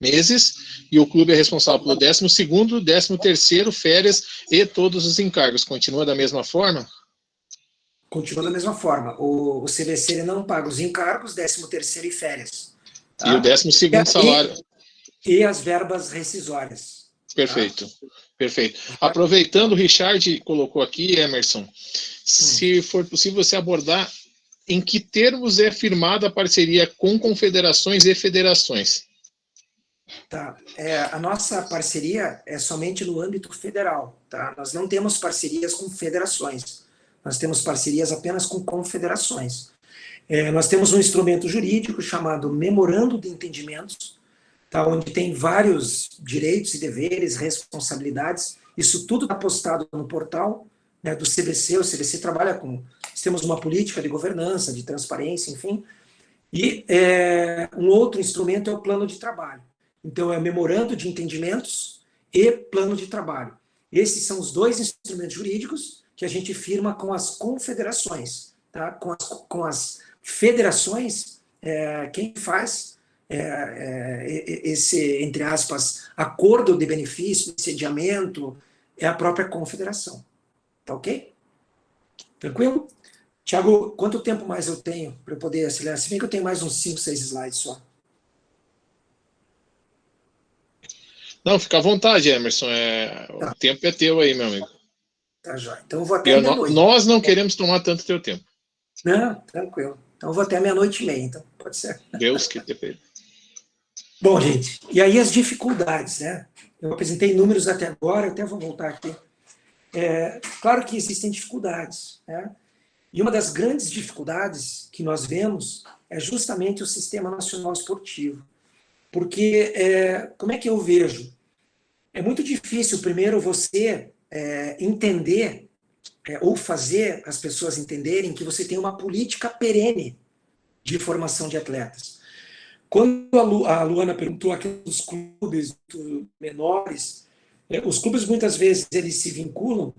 meses e o clube é responsável pelo 12º, 13º, férias e todos os encargos. Continua da mesma forma? Continua da mesma forma. O CBC ele não paga os encargos, 13º e férias. Tá? E o 12º salário. E as verbas rescisórias. Perfeito. Tá? Perfeito. Aproveitando, o Richard colocou aqui, Emerson, se for possível você abordar em que termos é firmada a parceria com confederações e federações. Tá. A nossa parceria é somente no âmbito federal. Tá? Nós não temos parcerias com federações. Nós temos parcerias apenas com confederações. Nós temos um instrumento jurídico chamado Memorando de Entendimentos, tá? Onde tem vários direitos e deveres, responsabilidades. Isso tudo está postado no portal, né, do CBC. O CBC trabalha com... Nós temos uma política de governança, de transparência, enfim. E um outro instrumento é o plano de trabalho. Então, é memorando de entendimentos e plano de trabalho. Esses são os dois instrumentos jurídicos que a gente firma com as confederações. Tá? Com as federações, quem faz esse, entre aspas, acordo de benefício, de sediamento, é a própria confederação. Tá ok? Tranquilo? Tiago, quanto tempo mais eu tenho para eu poder acelerar? Se bem que eu tenho mais uns 5, 6 slides só. Não, fica à vontade, Emerson. Tá. O tempo é teu aí, meu amigo. Tá, jóia. Então eu vou até meia-noite. Nós não queremos tomar tanto teu tempo. Não, tranquilo. Então eu vou até 00:30, então. Pode ser. Deus que te perdoe. Bom, gente, e aí as dificuldades, né? Eu apresentei números até agora, eu até vou voltar aqui. Claro que existem dificuldades, né? E uma das grandes dificuldades que nós vemos é justamente o Sistema Nacional Esportivo. Porque, como é que eu vejo? É muito difícil, primeiro, você entender, ou fazer as pessoas entenderem que você tem uma política perene de formação de atletas. Quando a Luana perguntou aqui dos clubes menores, os clubes muitas vezes eles se vinculam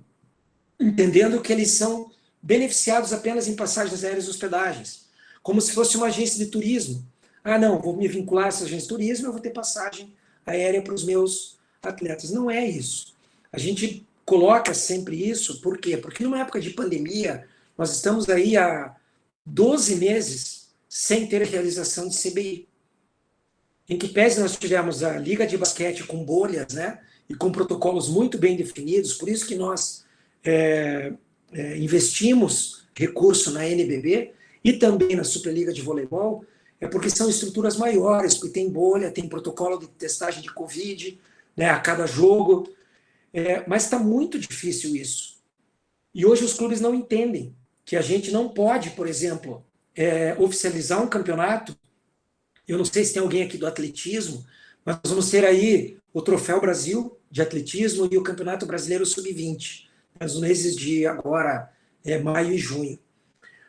entendendo que eles são beneficiados apenas em passagens aéreas e hospedagens. como se fosse uma agência de turismo. Ah, não, vou me vincular a essa agência de turismo, eu vou ter passagem aérea para os meus atletas. Não é isso. A gente coloca sempre isso, por quê? Porque numa época de pandemia, nós estamos aí há 12 meses sem ter realização de CBI. Em que pese nós tivemos a Liga de Basquete com bolhas, né, e com protocolos muito bem definidos, por isso que nós investimos recurso na NBB e também na Superliga de Voleibol, porque são estruturas maiores, porque tem bolha, tem protocolo de testagem de Covid, né, a cada jogo, mas está muito difícil isso. E hoje os clubes não entendem que a gente não pode, por exemplo, oficializar um campeonato. Eu não sei se tem alguém aqui do atletismo, mas nós vamos ter aí o Troféu Brasil de Atletismo e o Campeonato Brasileiro Sub-20, nos meses de agora, maio e junho.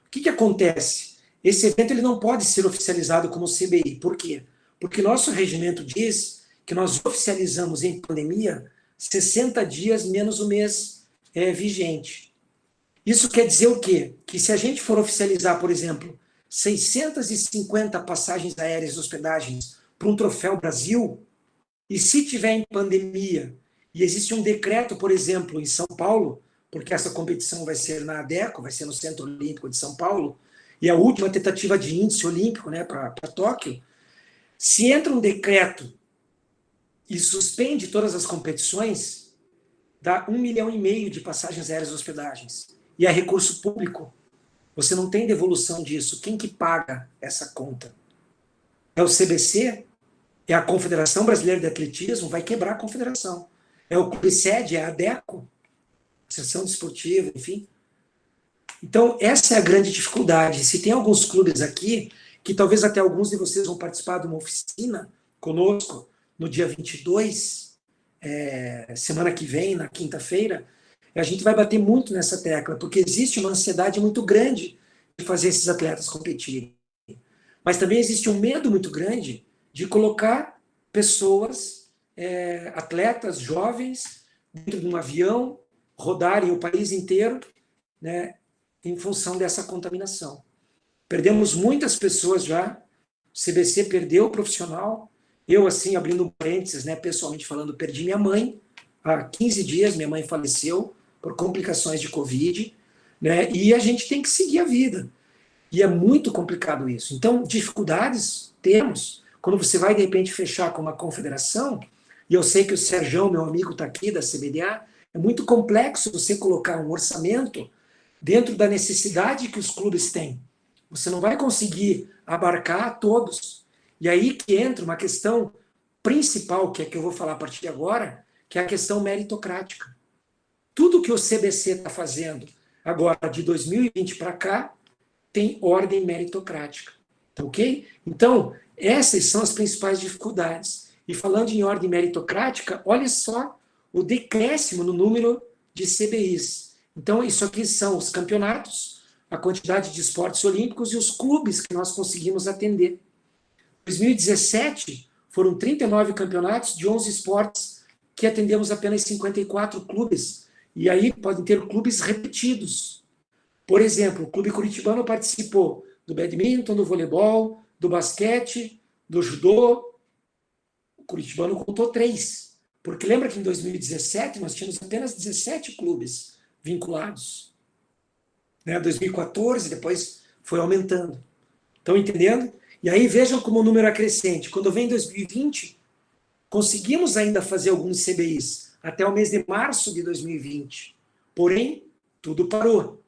O que acontece? Esse evento ele não pode ser oficializado como CBI. Por quê? Porque nosso regimento diz que nós oficializamos em pandemia 60 dias menos o mês vigente. Isso quer dizer o quê? Que se a gente for oficializar, por exemplo, 650 passagens aéreas e hospedagens para um Troféu Brasil, e se tiver em pandemia, e existe um decreto, por exemplo, em São Paulo, porque essa competição vai ser na ADECO, vai ser no Centro Olímpico de São Paulo, e a última tentativa de índice olímpico, né, para Tóquio, se entra um decreto e suspende todas as competições, dá 1,5 milhão de passagens aéreas e hospedagens. E é recurso público. Você não tem devolução disso. Quem que paga essa conta? É o CBC? É a Confederação Brasileira de Atletismo? Vai quebrar a confederação. É o clube sede? É a ADECO? Associação Desportiva, enfim. Então, essa é a grande dificuldade. Se tem alguns clubes aqui, que talvez até alguns de vocês vão participar de uma oficina conosco no dia 22, semana que vem, na quinta-feira, a gente vai bater muito nessa tecla, porque existe uma ansiedade muito grande de fazer esses atletas competirem. Mas também existe um medo muito grande de colocar pessoas, atletas jovens, dentro de um avião, rodarem o país inteiro, né, em função dessa contaminação. Perdemos muitas pessoas já, o CBC perdeu o profissional, eu, assim, abrindo parênteses, né, pessoalmente falando, perdi minha mãe, há 15 dias minha mãe faleceu por complicações de Covid, né, e a gente tem que seguir a vida. E é muito complicado isso. Então, dificuldades temos. Quando você vai, de repente, fechar com uma confederação, e eu sei que o Serjão, meu amigo, está aqui, da CBDA, é muito complexo você colocar um orçamento dentro da necessidade que os clubes têm. Você não vai conseguir abarcar a todos. E aí que entra uma questão principal, que é que eu vou falar a partir de agora, que é a questão meritocrática. Tudo que o CBC está fazendo agora, de 2020 para cá, tem ordem meritocrática. Ok? Então, essas são as principais dificuldades. E falando em ordem meritocrática, olha só o decréscimo no número de CBIs. Então, isso aqui são os campeonatos, a quantidade de esportes olímpicos e os clubes que nós conseguimos atender. Em 2017, foram 39 campeonatos de 11 esportes que atendemos apenas 54 clubes. E aí podem ter clubes repetidos. Por exemplo, o Clube Curitibano participou do badminton, do voleibol, do basquete, do judô. O Curitibano contou 3. Porque lembra que em 2017 nós tínhamos apenas 17 clubes vinculados. Né? 2014, depois foi aumentando. Estão entendendo? E aí vejam como o número é crescente. Quando vem 2020, conseguimos ainda fazer alguns CBIs até o mês de março de 2020. Porém, tudo parou.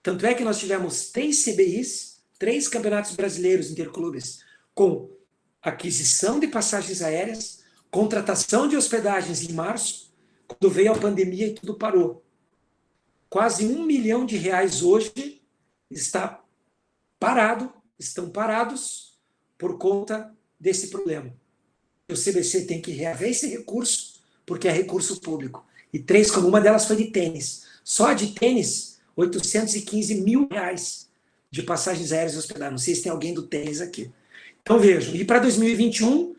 Tanto é que nós tivemos 3 CBIs, 3 campeonatos brasileiros interclubes, com aquisição de passagens aéreas, contratação de hospedagens em março, quando veio a pandemia e tudo parou. Quase R$1 milhão hoje estão parados por conta desse problema. O CBC tem que reaver esse recurso, porque é recurso público. E 3, como uma delas foi de tênis. Só de tênis, R$815 mil de passagens aéreas e hospedagem. Não sei se tem alguém do tênis aqui. Então vejam, e para 2021,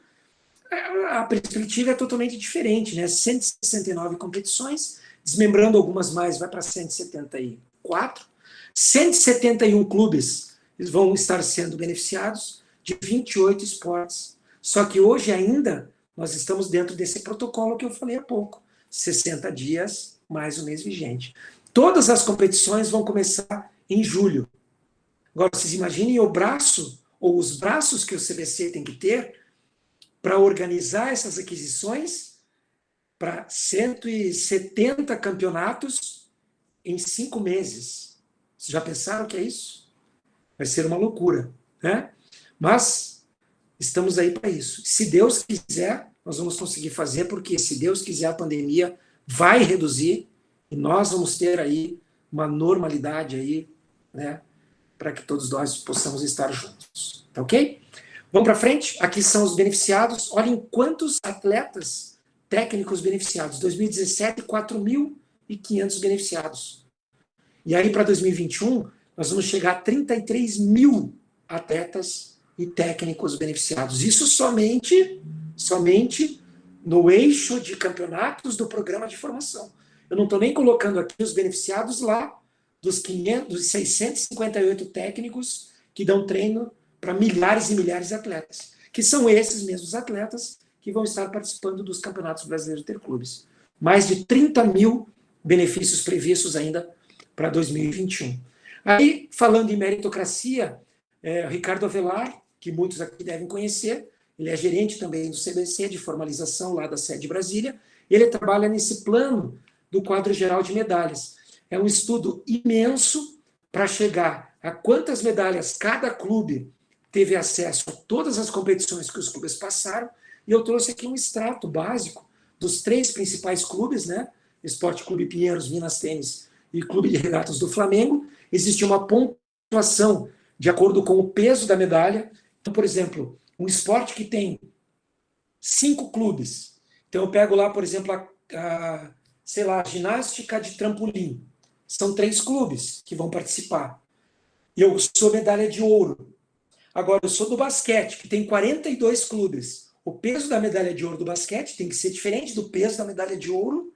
a perspectiva é totalmente diferente, né? 169 competições, desmembrando algumas mais, vai para 174. 171 clubes eles vão estar sendo beneficiados de 28 esportes. Só que hoje ainda nós estamos dentro desse protocolo que eu falei há pouco, 60 dias mais o mês vigente. Todas as competições vão começar em julho. Agora, vocês imaginem o braço, ou os braços que o CBC tem que ter para organizar essas aquisições para 170 campeonatos em 5 meses. Vocês já pensaram o que é isso? Vai ser uma loucura, né? Mas estamos aí para isso. Se Deus quiser, nós vamos conseguir fazer, porque se Deus quiser, a pandemia vai reduzir e nós vamos ter aí uma normalidade aí, né, para que todos nós possamos estar juntos. Tá ok? Vamos para frente? Aqui são os beneficiados. Olhem quantos atletas técnicos beneficiados. 2017, 4.500 beneficiados. E aí, para 2021, nós vamos chegar a 33 mil atletas e técnicos beneficiados. Isso somente no eixo de campeonatos do programa de formação. Eu não estou nem colocando aqui os beneficiados lá dos 658 técnicos que dão treino para milhares e milhares de atletas, que são esses mesmos atletas que vão estar participando dos campeonatos brasileiros interclubes. Mais de 30 mil benefícios previstos ainda para 2021. Aí, falando em meritocracia, Ricardo Avelar, que muitos aqui devem conhecer, ele é gerente também do CBC, de formalização lá da sede de Brasília, ele trabalha nesse plano do quadro geral de medalhas. É um estudo imenso para chegar a quantas medalhas cada clube teve acesso a todas as competições que os clubes passaram, e eu trouxe aqui um extrato básico dos 3 principais clubes, né? Esporte Clube Pinheiros, Minas Tênis e Clube de Regatas do Flamengo. Existe uma pontuação de acordo com o peso da medalha. Então, por exemplo, um esporte que tem 5 clubes. Então, eu pego lá, por exemplo, sei lá, ginástica de trampolim. São 3 clubes que vão participar. E eu sou medalha de ouro. Agora, eu sou do basquete, que tem 42 clubes. O peso da medalha de ouro do basquete tem que ser diferente do peso da medalha de ouro,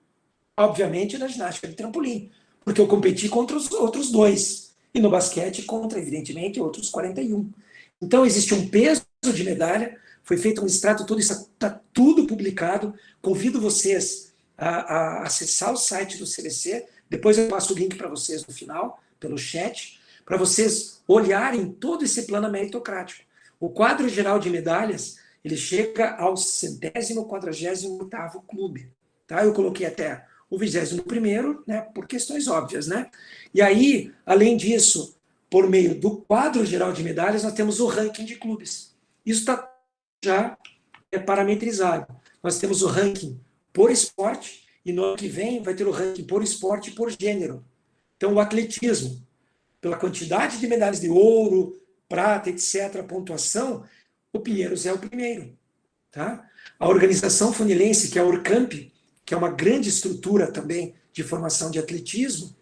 obviamente, da ginástica de trampolim. Porque eu competi contra os outros 2. E no basquete, contra, evidentemente, outros 41. Então, existe um peso de medalha, foi feito um extrato, tudo isso está tudo publicado. Convido vocês a acessar o site do CBC. Depois eu passo o link para vocês no final, pelo chat, para vocês olharem todo esse plano meritocrático. O quadro geral de medalhas, ele chega ao 148º clube. Tá? Eu coloquei até o 21º, né, por questões óbvias, né? E aí, além disso, por meio do quadro geral de medalhas, nós temos o ranking de clubes. Isso está já parametrizado. Nós temos o ranking por esporte, e no ano que vem vai ter o ranking por esporte e por gênero. Então, o atletismo, pela quantidade de medalhas de ouro, prata, etc., a pontuação, o Pinheiros é o primeiro. Tá? A organização funilense, que é a Orcamp, que é uma grande estrutura também de formação de atletismo,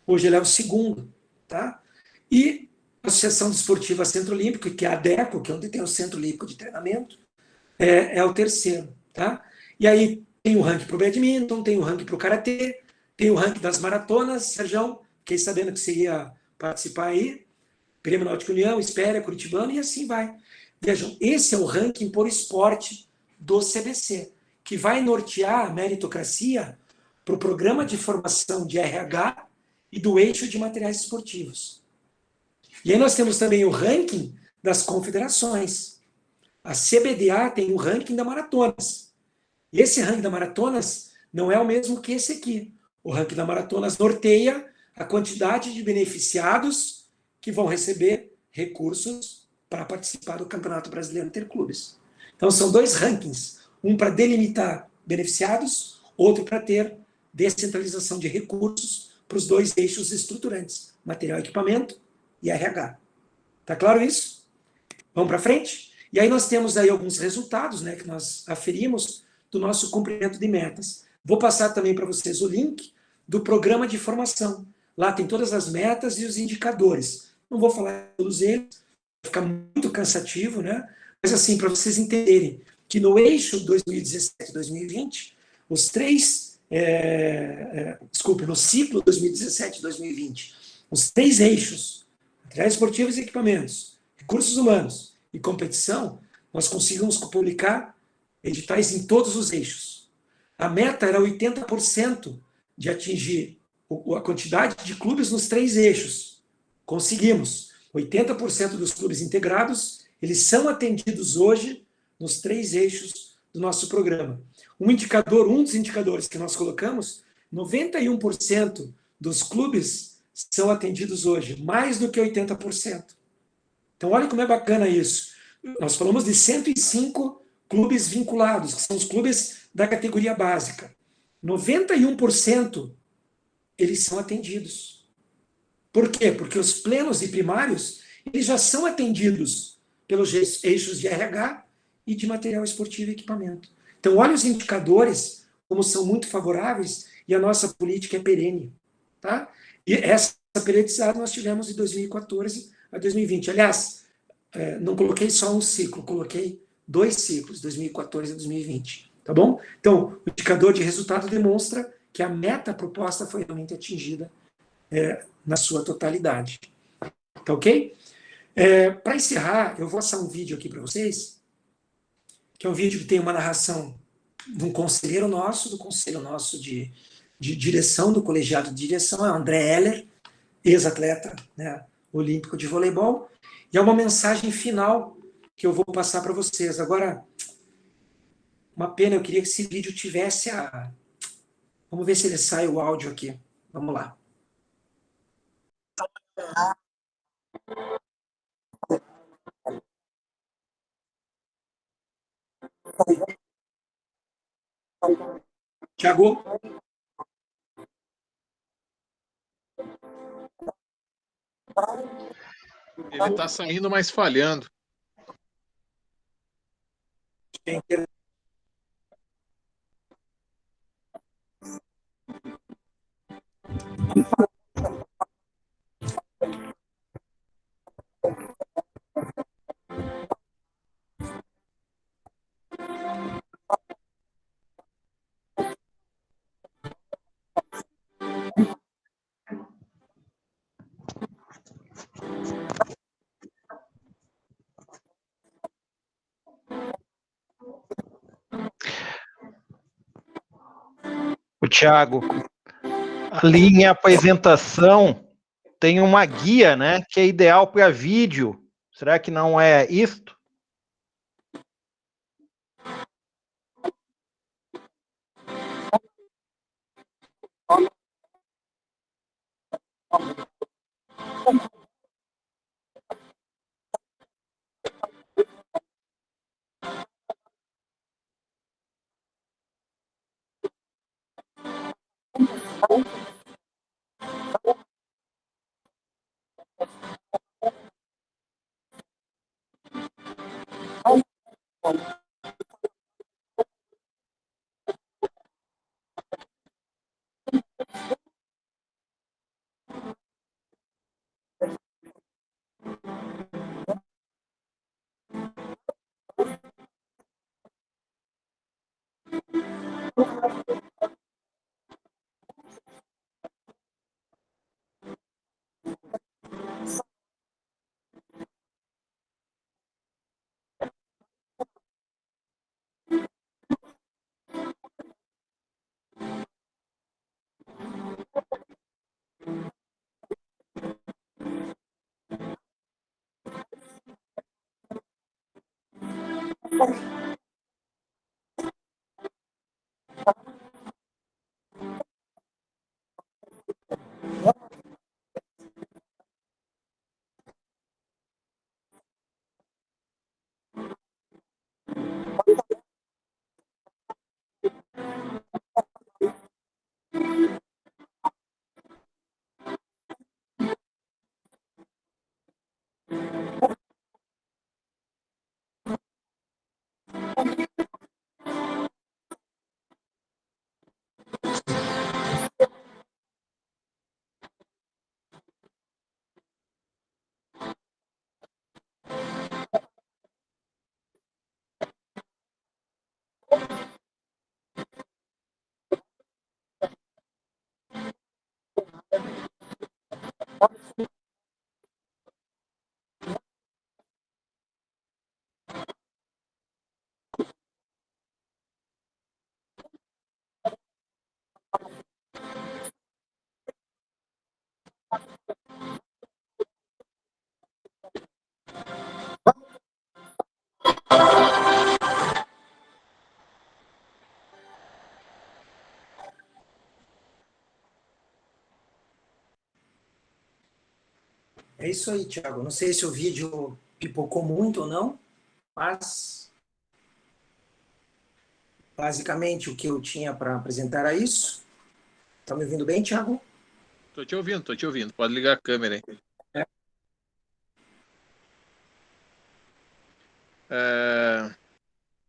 hoje ele é o segundo. Tá? E a Associação Desportiva Centro Olímpico, que é a ADECO, que é onde tem o Centro Olímpico de Treinamento, é o terceiro. Tá? E aí tem o ranking para o badminton, tem o ranking para o karatê, tem o ranking das maratonas. Sérgio, fiquei sabendo que você ia participar aí, Grêmio Náutico União, Espéria, Curitibano, e assim vai. Vejam, esse é o ranking por esporte do CBC, que vai nortear a meritocracia para o programa de formação de RH e do eixo de materiais esportivos. E aí nós temos também o ranking das confederações. A CBDA tem o ranking da maratonas. E esse ranking da maratonas não é o mesmo que esse aqui. O ranking da maratonas norteia a quantidade de beneficiados que vão receber recursos para participar do Campeonato Brasileiro Interclubes. Então, são 2 rankings. Um para delimitar beneficiados, outro para ter descentralização de recursos para os 2 eixos estruturantes, material e equipamento e RH. Tá claro isso? Vamos para frente? E aí nós temos aí alguns resultados, né, que nós aferimos do nosso cumprimento de metas. Vou passar também para vocês o link do programa de formação. Lá tem todas as metas e os indicadores. Não vou falar de todos eles, vai ficar muito cansativo, né? Mas assim, para vocês entenderem que no eixo 2017-2020, os 3, no ciclo 2017-2020, os 3 eixos, materiais esportivos e equipamentos, recursos humanos e competição, nós conseguimos publicar editais em todos os eixos. A meta era 80% de atingir a quantidade de clubes nos 3 eixos. Conseguimos. 80% dos clubes integrados, eles são atendidos hoje nos 3 eixos do nosso programa. Um dos indicadores que nós colocamos, 91% dos clubes são atendidos hoje, mais do que 80%. Então, olha como é bacana isso. Nós falamos de 105 clubes vinculados, que são os clubes da categoria básica. 91% eles são atendidos. Por quê? Porque os plenos e primários eles já são atendidos pelos eixos de RH e de material esportivo e equipamento. Então, olha os indicadores, como são muito favoráveis, e a nossa política é perene. Tá? E essa periodicidade nós tivemos de 2014 a 2020. Aliás, não coloquei só um ciclo, coloquei 2 ciclos, 2014 a 2020. Tá bom? Então, o indicador de resultado demonstra que a meta proposta foi realmente atingida na sua totalidade. Tá ok? Para encerrar, eu vou passar um vídeo aqui para vocês, que é um vídeo que tem uma narração de um conselheiro nosso, do conselho nosso de direção, do colegiado de direção, é o André Heller, ex-atleta, né, olímpico de voleibol, e é uma mensagem final que eu vou passar para vocês. Agora, uma pena, eu queria que esse vídeo tivesse a... Vamos ver se ele sai o áudio aqui. Vamos lá. Tiago? Ele está saindo, mas falhando. O Thiago, ali em apresentação tem uma guia, né, que é ideal para vídeo. Será que não é isto? É isso aí, Thiago. Não sei se o vídeo pipocou muito ou não, mas basicamente o que eu tinha para apresentar é isso. Está me ouvindo bem, Thiago? Tô te ouvindo, tô te ouvindo. Pode ligar a câmera aí.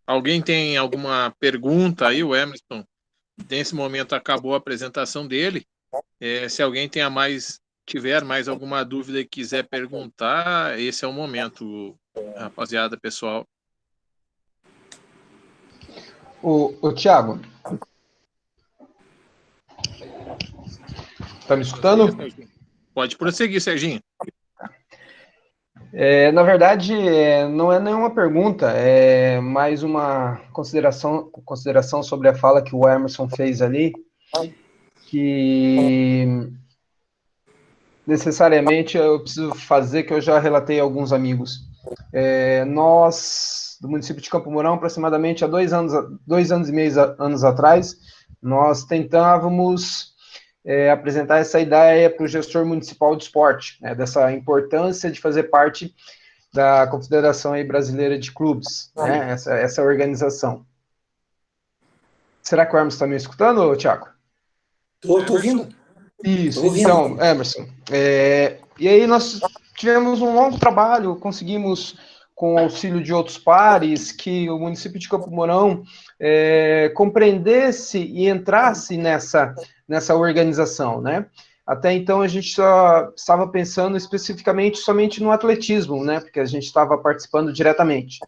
Alguém tem alguma pergunta aí? O Emerson, nesse momento, acabou a apresentação dele. Se alguém tiver mais alguma dúvida e quiser perguntar, esse é o momento, rapaziada, pessoal. O Thiago. Tá me escutando? Pode prosseguir, Serginho. Na verdade, não é nenhuma pergunta, é mais uma consideração sobre a fala que o Emerson fez ali, que necessariamente eu preciso fazer, que eu já relatei a alguns amigos. Nós, do município de Campo Mourão, aproximadamente há 2 anos e meio anos atrás, nós tentávamos apresentar essa ideia para o gestor municipal de esporte, né, dessa importância de fazer parte da Confederação aí Brasileira de Clubes, né, essa organização. Será que o Emerson está me escutando, Thiago? Estou ouvindo. Isso, então, Emerson. E aí nós tivemos um longo trabalho, conseguimos, com o auxílio de outros pares, que o município de Campo Mourão compreendesse e entrasse nessa organização, né? Até então a gente só estava pensando especificamente somente no atletismo, né? Porque a gente estava participando diretamente.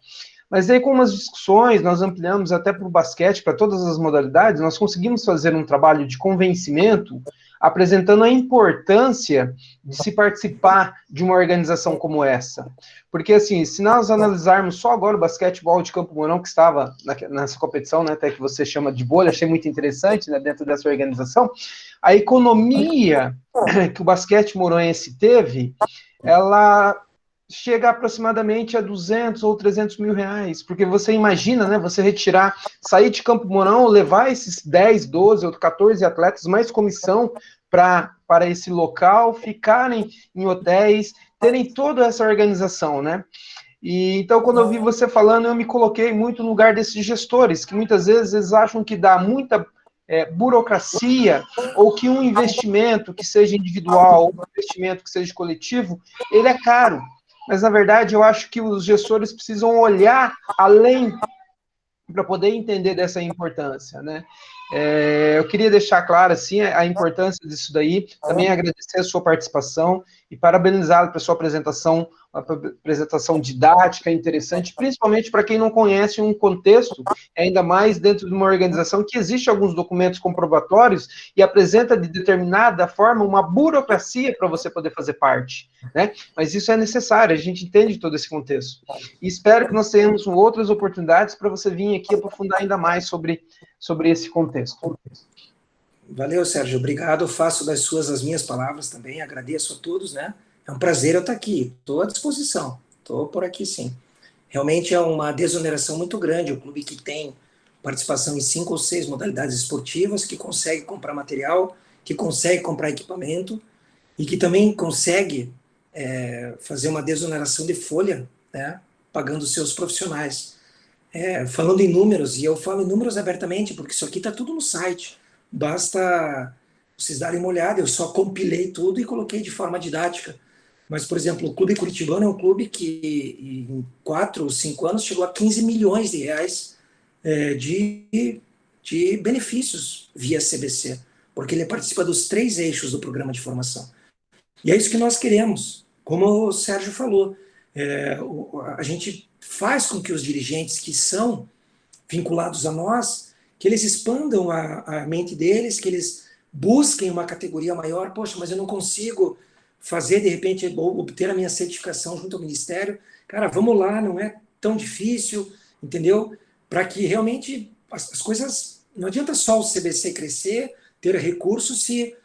Mas aí, com umas discussões, nós ampliamos até para o basquete, para todas as modalidades, nós conseguimos fazer um trabalho de convencimento, apresentando a importância de se participar de uma organização como essa. Porque, assim, se nós analisarmos só agora o basquetebol de Campo Mourão, que estava nessa competição, né, até que você chama de bolha, achei muito interessante, né, dentro dessa organização, a economia que o basquete mouraense teve, ela chega aproximadamente a 200 ou 300 mil reais, porque você imagina, né, você sair de Campo Mourão, levar esses 10, 12 ou 14 atletas, mais comissão para esse local, ficarem em hotéis, terem toda essa organização, né? E então, quando eu vi você falando, eu me coloquei muito no lugar desses gestores, que muitas vezes eles acham que dá muita burocracia, ou que um investimento que seja individual, um investimento que seja coletivo, ele é caro. Mas, na verdade, eu acho que os gestores precisam olhar além para poder entender dessa importância, né? Eu queria deixar claro, assim, a importância disso daí, também agradecer a sua participação e parabenizá-lo pela sua apresentação, uma apresentação didática, interessante, principalmente para quem não conhece um contexto, ainda mais dentro de uma organização que existe alguns documentos comprobatórios e apresenta de determinada forma uma burocracia para você poder fazer parte, né? Mas isso é necessário, a gente entende todo esse contexto. E espero que nós tenhamos outras oportunidades para você vir aqui aprofundar ainda mais sobre esse contexto. Valeu, Sérgio. Obrigado. Faço das suas as minhas palavras também. Agradeço a todos, né? É um prazer eu estar aqui. Estou à disposição. Estou por aqui, sim. Realmente é uma desoneração muito grande. O clube que tem participação em 5 ou 6 modalidades esportivas, que consegue comprar material, que consegue comprar equipamento e que também consegue fazer uma desoneração de folha, né? Pagando seus profissionais. Falando em números, e eu falo em números abertamente, porque isso aqui está tudo no site. Basta vocês darem uma olhada, eu só compilei tudo e coloquei de forma didática. Mas, por exemplo, o Clube Curitibano é um clube que em 4 ou 5 anos chegou a 15 milhões de reais de benefícios via CBC, porque ele participa dos 3 eixos do programa de formação. E é isso que nós queremos, como o Sérgio falou. A gente faz com que os dirigentes que são vinculados a nós, que eles expandam a mente deles, que eles busquem uma categoria maior. Poxa, mas eu não consigo fazer, de repente, obter a minha certificação junto ao Ministério. Cara, vamos lá, não é tão difícil, entendeu? Para que realmente as coisas... Não adianta só o CBC crescer, ter recursos, se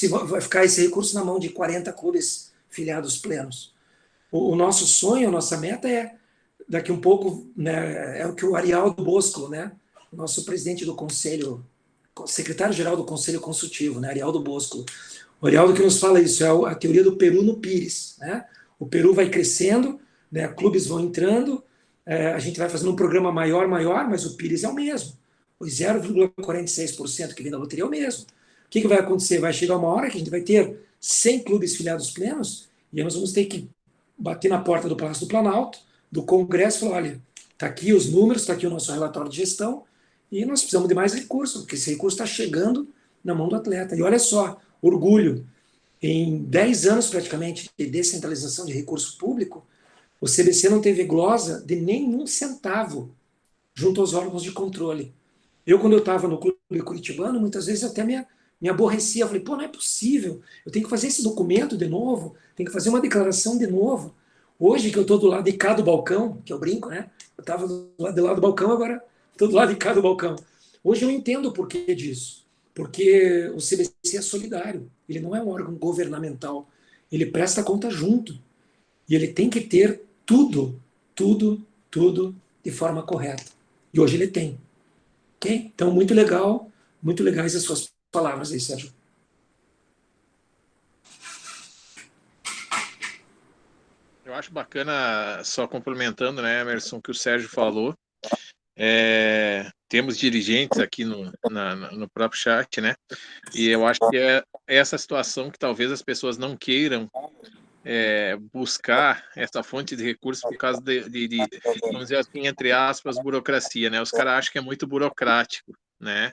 vai ficar esse recurso na mão de 40 clubes filiados plenos. O nosso sonho, a nossa meta daqui um pouco, né, é o que o Arialdo Bosco, né, nosso presidente do conselho, secretário-geral do Conselho Consultivo, né, Arialdo Bosco, O Arialdo que nos fala isso, é a teoria do Peru no Pires, né? O Peru vai crescendo, né? Clubes vão entrando, a gente vai fazendo um programa maior, mas o Pires é o mesmo. Os 0,46% que vem da loteria é o mesmo. O que vai acontecer? Vai chegar uma hora que a gente vai ter 100 clubes filiados plenos e aí nós vamos ter que bater na porta do Palácio do Planalto, do Congresso, e falar, olha, está aqui os números, está aqui o nosso relatório de gestão e nós precisamos de mais recursos, porque esse recurso está chegando na mão do atleta. E olha só, orgulho, em 10 anos praticamente de descentralização de recurso público, o CBC não teve glosa de nenhum centavo junto aos órgãos de controle. Quando eu estava no clube curitibano, muitas vezes até me aborrecia. Eu falei, pô, não é possível, eu tenho que fazer esse documento de novo, tenho que fazer uma declaração de novo. Hoje que eu estou do lado de cá do balcão, que eu brinco, né? Eu estava do lado do balcão, agora estou do lado de cá do balcão. Hoje eu entendo o porquê disso. Porque o CBC é solidário, ele não é um órgão governamental, ele presta conta junto. E ele tem que ter tudo de forma correta. E hoje ele tem. Okay? Então, muito legais as suas palavras aí, Sérgio. Eu acho bacana, só complementando, né, Emerson, o que o Sérgio falou. Temos dirigentes aqui no próprio chat, né? E eu acho que é essa situação que talvez as pessoas não queiram buscar essa fonte de recursos por causa de, vamos dizer assim, entre aspas, burocracia, né? Os caras acham que é muito burocrático, né?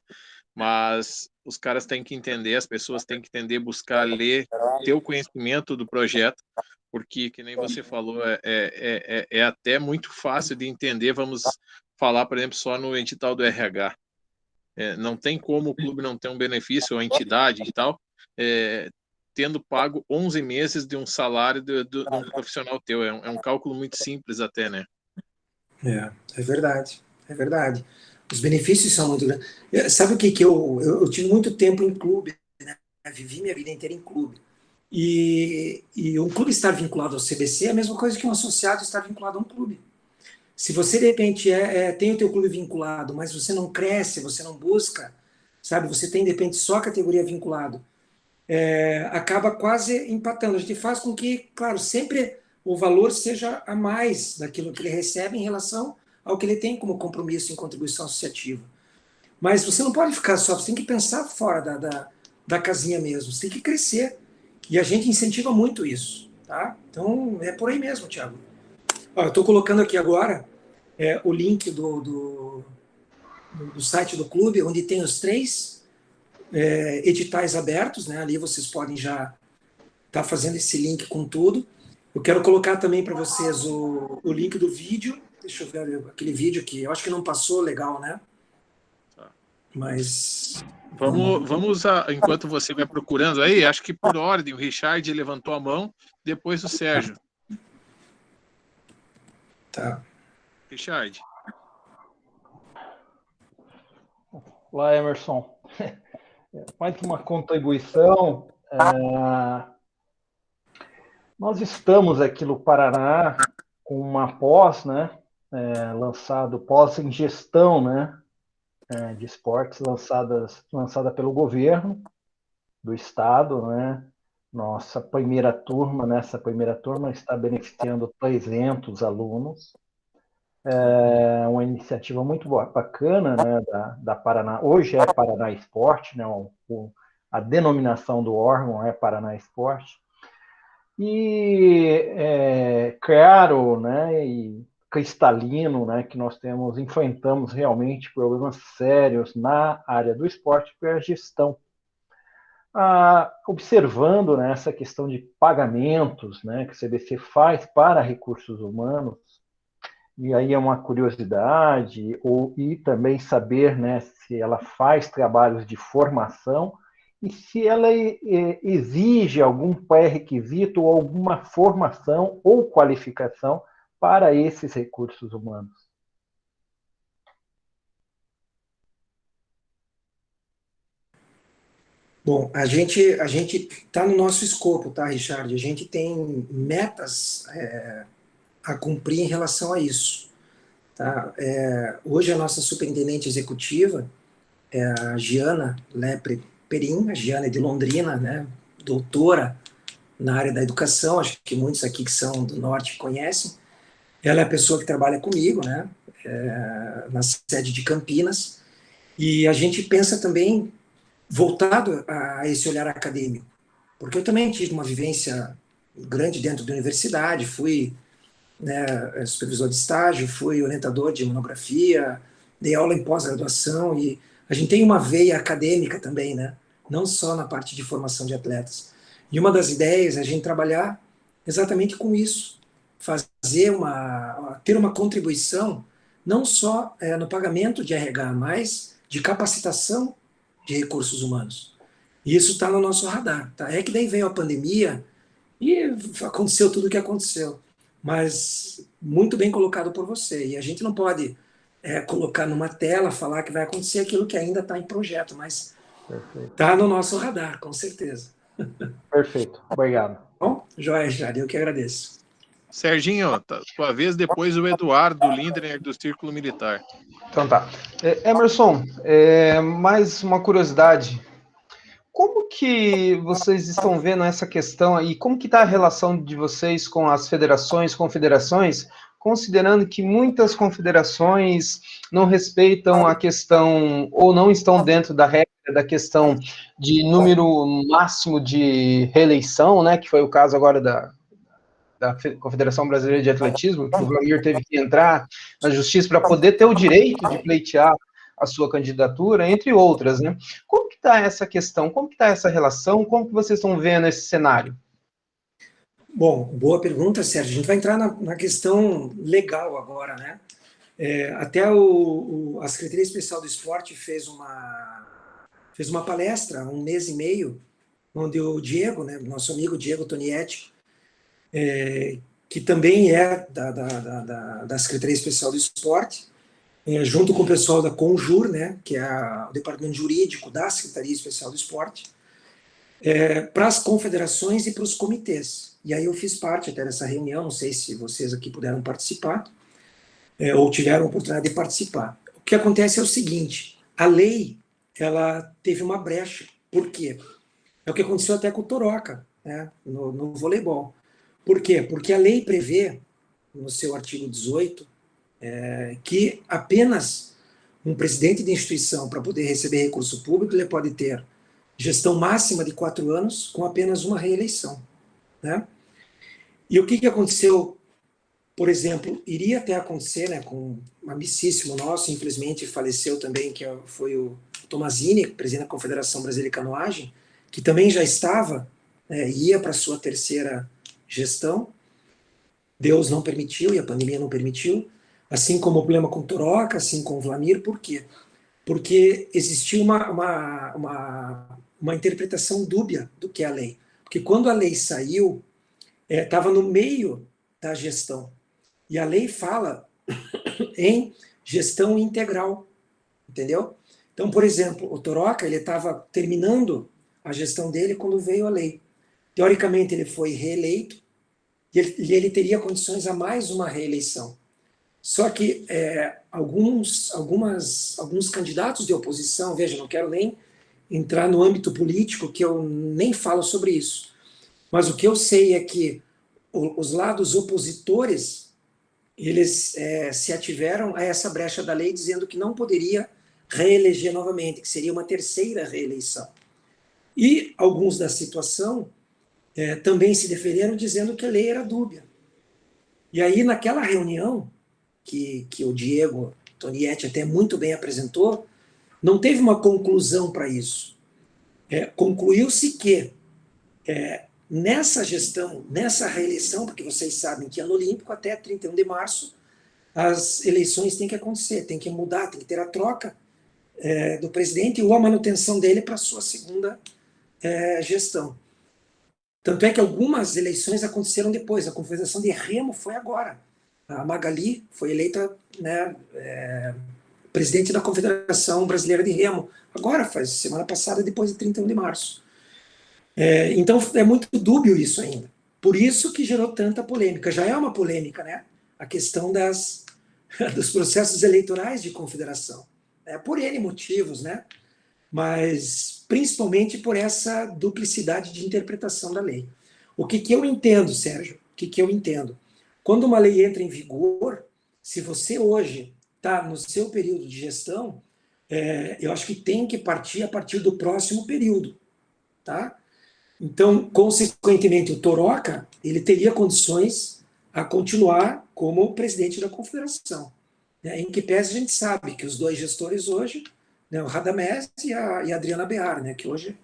Mas os caras têm que entender, as pessoas têm que entender, buscar ler, ter o conhecimento do projeto, porque, que nem você falou, é até muito fácil de entender, vamos falar, por exemplo, só no edital do RH. Não tem como o clube não ter um benefício, ou a entidade e tal, tendo pago 11 meses de um salário de um profissional teu. É um cálculo muito simples até, né? É verdade, é verdade. Os benefícios são muito grandes. Sabe o que eu tive muito tempo em clube, né? Vivi minha vida inteira em clube. E um clube estar vinculado ao CBC é a mesma coisa que um associado estar vinculado a um clube. Se você, de repente, tem o teu clube vinculado, mas você não cresce, você não busca, sabe? Você tem, de repente, só a categoria vinculado, acaba quase empatando. A gente faz com que, claro, sempre o valor seja a mais daquilo que ele recebe em relação ao que ele tem como compromisso em contribuição associativa. Mas você não pode ficar só, você tem que pensar fora da casinha mesmo, você tem que crescer. E a gente incentiva muito isso, tá? Então, é por aí mesmo, Thiago. Eu estou colocando aqui agora o link do site do clube, onde tem os 3 editais abertos, né? Ali vocês podem já estar fazendo esse link com tudo. Eu quero colocar também para vocês o link do vídeo. Deixa eu ver aquele vídeo que eu acho que não passou legal, né? Mas vamos usar, enquanto você vai procurando aí, acho que por ordem, o Richard levantou a mão, depois o Sérgio. Tá. Richard. Olá, Emerson. Mais que uma contribuição, nós estamos aqui no Paraná com uma pós, né, pós em gestão, né, de esportes lançada pelo governo do estado, né. Nessa primeira turma está beneficiando 300 alunos. É uma iniciativa muito bacana, né, da Paraná. Hoje é Paraná Esporte, né, a denominação do órgão é Paraná Esporte. E claro, né, e cristalino, né, que nós enfrentamos realmente problemas sérios na área do esporte pela gestão. Observando, né, essa questão de pagamentos, né, que o CBC faz para recursos humanos, e aí é uma curiosidade, e também saber, né, se ela faz trabalhos de formação e se ela exige algum pré-requisito ou alguma formação ou qualificação para esses recursos humanos. Bom, a gente está no nosso escopo, tá, Richard? A gente tem metas a cumprir em relação a isso. Tá? Hoje a nossa superintendente executiva é a Giana Lepre Perim, a Giana é de Londrina, né, doutora na área da educação, acho que muitos aqui que são do Norte conhecem. Ela é a pessoa que trabalha comigo, né, na sede de Campinas, e a gente pensa também voltado a esse olhar acadêmico, porque eu também tive uma vivência grande dentro da universidade, fui, né, supervisor de estágio, fui orientador de monografia, dei aula em pós-graduação, e a gente tem uma veia acadêmica também, né, não só na parte de formação de atletas. E uma das ideias é a gente trabalhar exatamente com isso, ter uma contribuição não só no pagamento de RH, mas de capacitação de recursos humanos. E isso está no nosso radar. Tá? É que daí veio a pandemia e aconteceu tudo o que aconteceu. Mas muito bem colocado por você. E a gente não pode colocar numa tela, falar que vai acontecer aquilo que ainda está em projeto, mas está no nosso radar, com certeza. Perfeito. Obrigado. Bom, joia, Jade, eu que agradeço. Serginho, tua vez, depois o Eduardo Lindner, do Círculo Militar. Então tá. Emerson, mais uma curiosidade. Como que vocês estão vendo essa questão aí? Como que está a relação de vocês com as federações, confederações, considerando que muitas confederações não respeitam a questão, ou não estão dentro da regra da questão de número máximo de reeleição, né, que foi o caso agora da Confederação Brasileira de Atletismo, que o Vlamir teve que entrar na justiça para poder ter o direito de pleitear a sua candidatura, entre outras, né? Como que está essa questão? Como que está essa relação? Como que vocês estão vendo esse cenário? Bom, boa pergunta, Sérgio. A gente vai entrar na questão legal agora, né? Até a Secretaria Especial do Esporte fez uma palestra há 1 mês e meio, onde o Diego, né, nosso amigo Diego Tonietti, que também é da Secretaria Especial do Esporte, junto com o pessoal da Conjur, né, que é o departamento jurídico da Secretaria Especial do Esporte, para as confederações e para os comitês. E aí eu fiz parte até dessa reunião, não sei se vocês aqui puderam participar, ou tiveram a oportunidade de participar. O que acontece é o seguinte, a lei, ela teve uma brecha. Por quê? É o que aconteceu até com o Toroca, né, no voleibol. Por quê? Porque a lei prevê, no seu artigo 18, que apenas um presidente de instituição, para poder receber recurso público, ele pode ter gestão máxima de 4 anos com apenas uma reeleição, né? E o que aconteceu, por exemplo, iria até acontecer, né, com um amicíssimo nosso, infelizmente faleceu também, que foi o Tomazini, presidente da Confederação Brasileira de Canoagem, que também já estava, ia para a sua 3ª gestão. Deus não permitiu e a pandemia não permitiu, assim como o problema com Toroca, assim com o Vlamir. Por quê? Porque existia uma interpretação dúbia do que é a lei. Porque quando a lei saiu, estava no meio da gestão. E a lei fala em gestão integral, entendeu? Então, por exemplo, o Toroca, ele estava terminando a gestão dele quando veio a lei. Teoricamente, ele foi reeleito e ele teria condições a mais uma reeleição. Só que alguns candidatos de oposição, veja, não quero nem entrar no âmbito político, que eu nem falo sobre isso, mas o que eu sei é que os lados opositores, eles se ativeram a essa brecha da lei, dizendo que não poderia reeleger novamente, que seria uma 3ª reeleição. E alguns da situação também se defenderam dizendo que a lei era dúbia. E aí, naquela reunião, que o Diego Tonietti até muito bem apresentou, não teve uma conclusão para isso. Concluiu-se que nessa gestão, nessa reeleição, porque vocês sabem que ano olímpico, até 31 de março, as eleições têm que acontecer, tem que mudar, tem que ter a troca do presidente ou a manutenção dele para a sua 2ª gestão. Tanto é que algumas eleições aconteceram depois. A Confederação de Remo foi agora. A Magali foi eleita, né, presidente da Confederação Brasileira de Remo. Agora, faz semana passada, depois de 31 de março. Então, é muito dúbio isso ainda. Por isso que gerou tanta polêmica. Já é uma polêmica, né? A questão dos processos eleitorais de confederação. Por N motivos, né? Mas principalmente por essa duplicidade de interpretação da lei. O que eu entendo, Sérgio? O que eu entendo? Quando uma lei entra em vigor, se você hoje está no seu período de gestão, eu acho que tem que partir a partir do próximo período, tá? Então, consequentemente, o Toroca, ele teria condições a continuar como presidente da confederação, né? Em que pese a gente sabe que os dois gestores hoje, né, o Radamés e a Adriana Bear, né, que hoje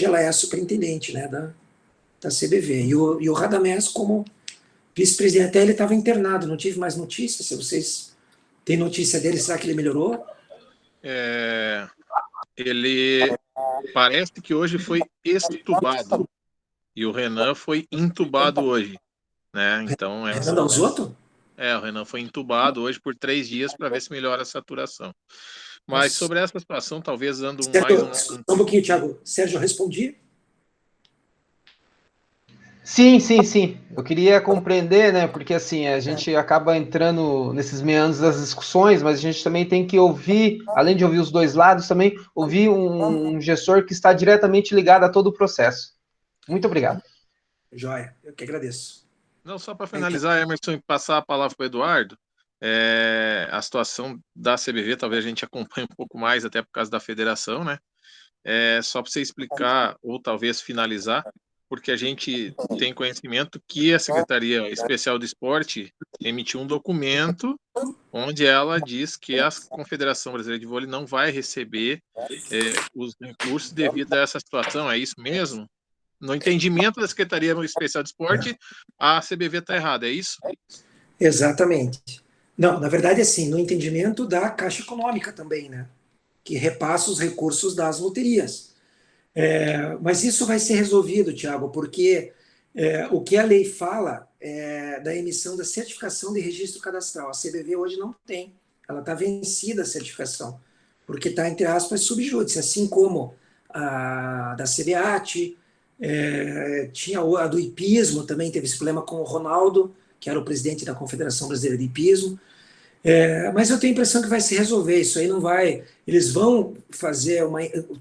ela é a superintendente, né, da CBV, e o Radamés como vice-presidente. Até ele estava internado, não tive mais notícias. Se vocês têm notícia dele, será que ele melhorou? Ele parece que hoje foi extubado e o Renan foi intubado hoje, né? Então Renan Dalzotto? o Renan foi intubado hoje por 3 dias para ver se melhora a saturação. Mas sobre essa situação, talvez dando Sérgio, um pouquinho, Thiago. Sérgio, eu respondi? Sim. Eu queria compreender, né? Porque assim, a gente acaba entrando nesses meandros das discussões, mas a gente também tem que ouvir, além de ouvir os dois lados, também ouvir um gestor que está diretamente ligado a todo o processo. Muito obrigado. Joia, eu que agradeço. Não, só para finalizar, Emerson, e passar a palavra para o Eduardo, a situação da CBV, talvez a gente acompanhe um pouco mais, até por causa da federação, né? Só para você explicar, ou talvez finalizar, porque a gente tem conhecimento que a Secretaria Especial do Esporte emitiu um documento onde ela diz que a Confederação Brasileira de Vôlei não vai receber os recursos devido a essa situação. É isso mesmo? No entendimento da Secretaria Especial do Esporte, a CBV está errada, é isso? Exatamente. Não, na verdade, assim, no entendimento da Caixa Econômica também, né? Que repassa os recursos das loterias. Mas isso vai ser resolvido, Tiago, porque o que a lei fala é da emissão da certificação de registro cadastral. A CBV hoje não tem, ela está vencida a certificação, porque está, entre aspas, subjúdice, assim como a da CBAT, tinha a do hipismo, também teve esse problema com o Ronaldo, que era o presidente da Confederação Brasileira de Hipismo. Mas eu tenho a impressão que vai se resolver, isso aí não vai, eles vão fazer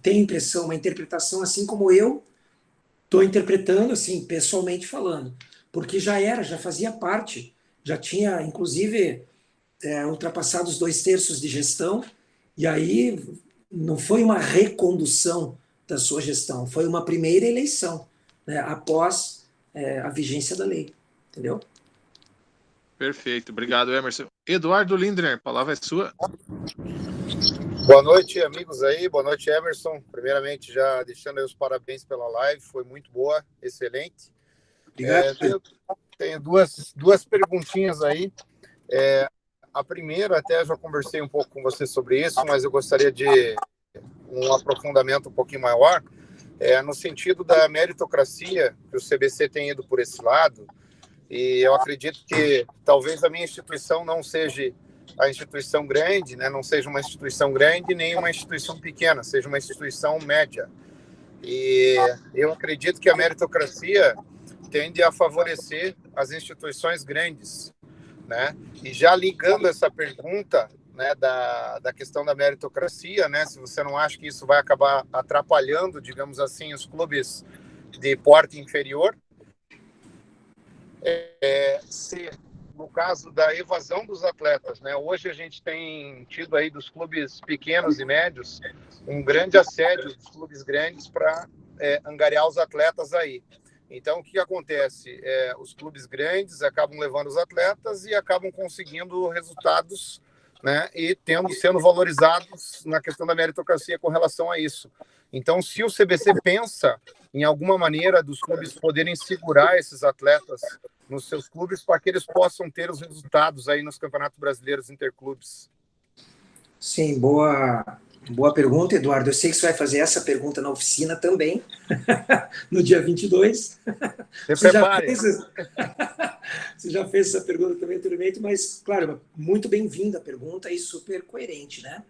tenho a impressão, uma interpretação assim como eu estou interpretando, assim, pessoalmente falando, porque já fazia parte, já tinha, inclusive, ultrapassado os 2/3 de gestão, e aí não foi uma recondução da sua gestão, foi uma primeira eleição, né, após a vigência da lei, entendeu? Perfeito, obrigado, Emerson. Eduardo Lindner, a palavra é sua. Boa noite, amigos aí, boa noite, Emerson. Primeiramente, já deixando aí os parabéns pela live, foi muito boa, excelente. Obrigado. Tenho duas perguntinhas aí. A primeira, até já conversei um pouco com você sobre isso, mas eu gostaria de um aprofundamento um pouquinho maior, no sentido da meritocracia, que o CBC tem ido por esse lado, e eu acredito que talvez a minha instituição não seja a instituição grande, né? Não seja uma instituição grande nem uma instituição pequena, seja uma instituição média. E eu acredito que a meritocracia tende a favorecer as instituições grandes, né? E já ligando essa pergunta, né, da questão da meritocracia, né? Se você não acha que isso vai acabar atrapalhando, digamos assim, os clubes de porte inferior, se no caso da evasão dos atletas, né? Hoje a gente tem tido aí dos clubes pequenos e médios um grande assédio dos clubes grandes para angariar os atletas aí. Então, o que acontece? Os clubes grandes acabam levando os atletas e acabam conseguindo resultados, né? E sendo valorizados na questão da meritocracia com relação a isso. Então, se o CBC pensa em alguma maneira dos clubes poderem segurar esses atletas nos seus clubes para que eles possam ter os resultados aí nos campeonatos brasileiros interclubes. Sim, boa pergunta, Eduardo. Eu sei que você vai fazer essa pergunta na oficina também, no dia 22. Você já fez essa pergunta também anteriormente, mas, claro, muito bem-vinda a pergunta e super coerente, né?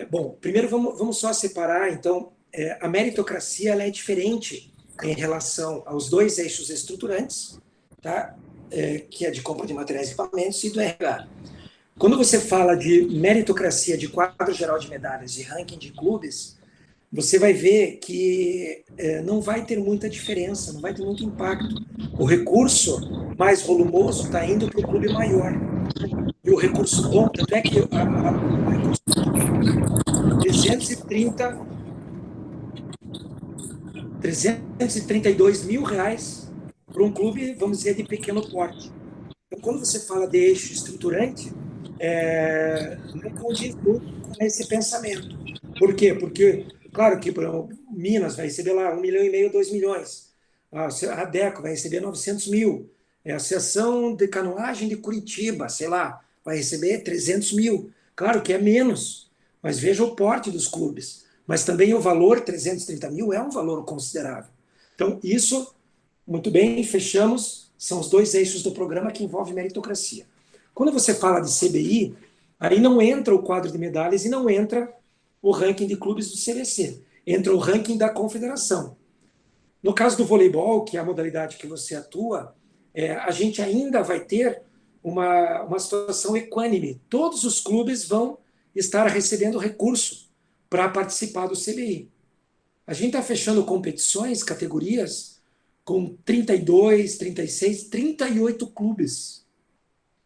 Bom, primeiro vamos só separar, então, a meritocracia ela é diferente em relação aos dois eixos estruturantes, tá? Que é de compra de materiais e equipamentos e do RH. Quando você fala de meritocracia de quadro geral de medalhas e ranking de clubes, você vai ver que não vai ter muita diferença, não vai ter muito impacto. O recurso mais volumoso está indo para o clube maior. E o recurso bom, tanto é que o recurso 332 mil reais para um clube, vamos dizer, de pequeno porte. Então, quando você fala de eixo estruturante, não condiz muito com esse pensamento. Por quê? Porque, claro que Minas vai receber lá 1,5 milhão, 2 milhões. A DECO vai receber 900 mil. A Associação de Canoagem de Curitiba, sei lá, vai receber 300 mil. Claro que é menos, mas veja o porte dos clubes. Mas também o valor, 330 mil, é um valor considerável. Então, isso, muito bem, fechamos. São os 2 eixos do programa que envolve meritocracia. Quando você fala de CBI, aí não entra o quadro de medalhas e não entra o ranking de clubes do CBC. Entra o ranking da confederação. No caso do voleibol, que é a modalidade que você atua, a gente ainda vai ter uma situação equânime. Todos os clubes vão estar recebendo recurso para participar do CBI. A gente está fechando competições, categorias, com 32, 36, 38 clubes.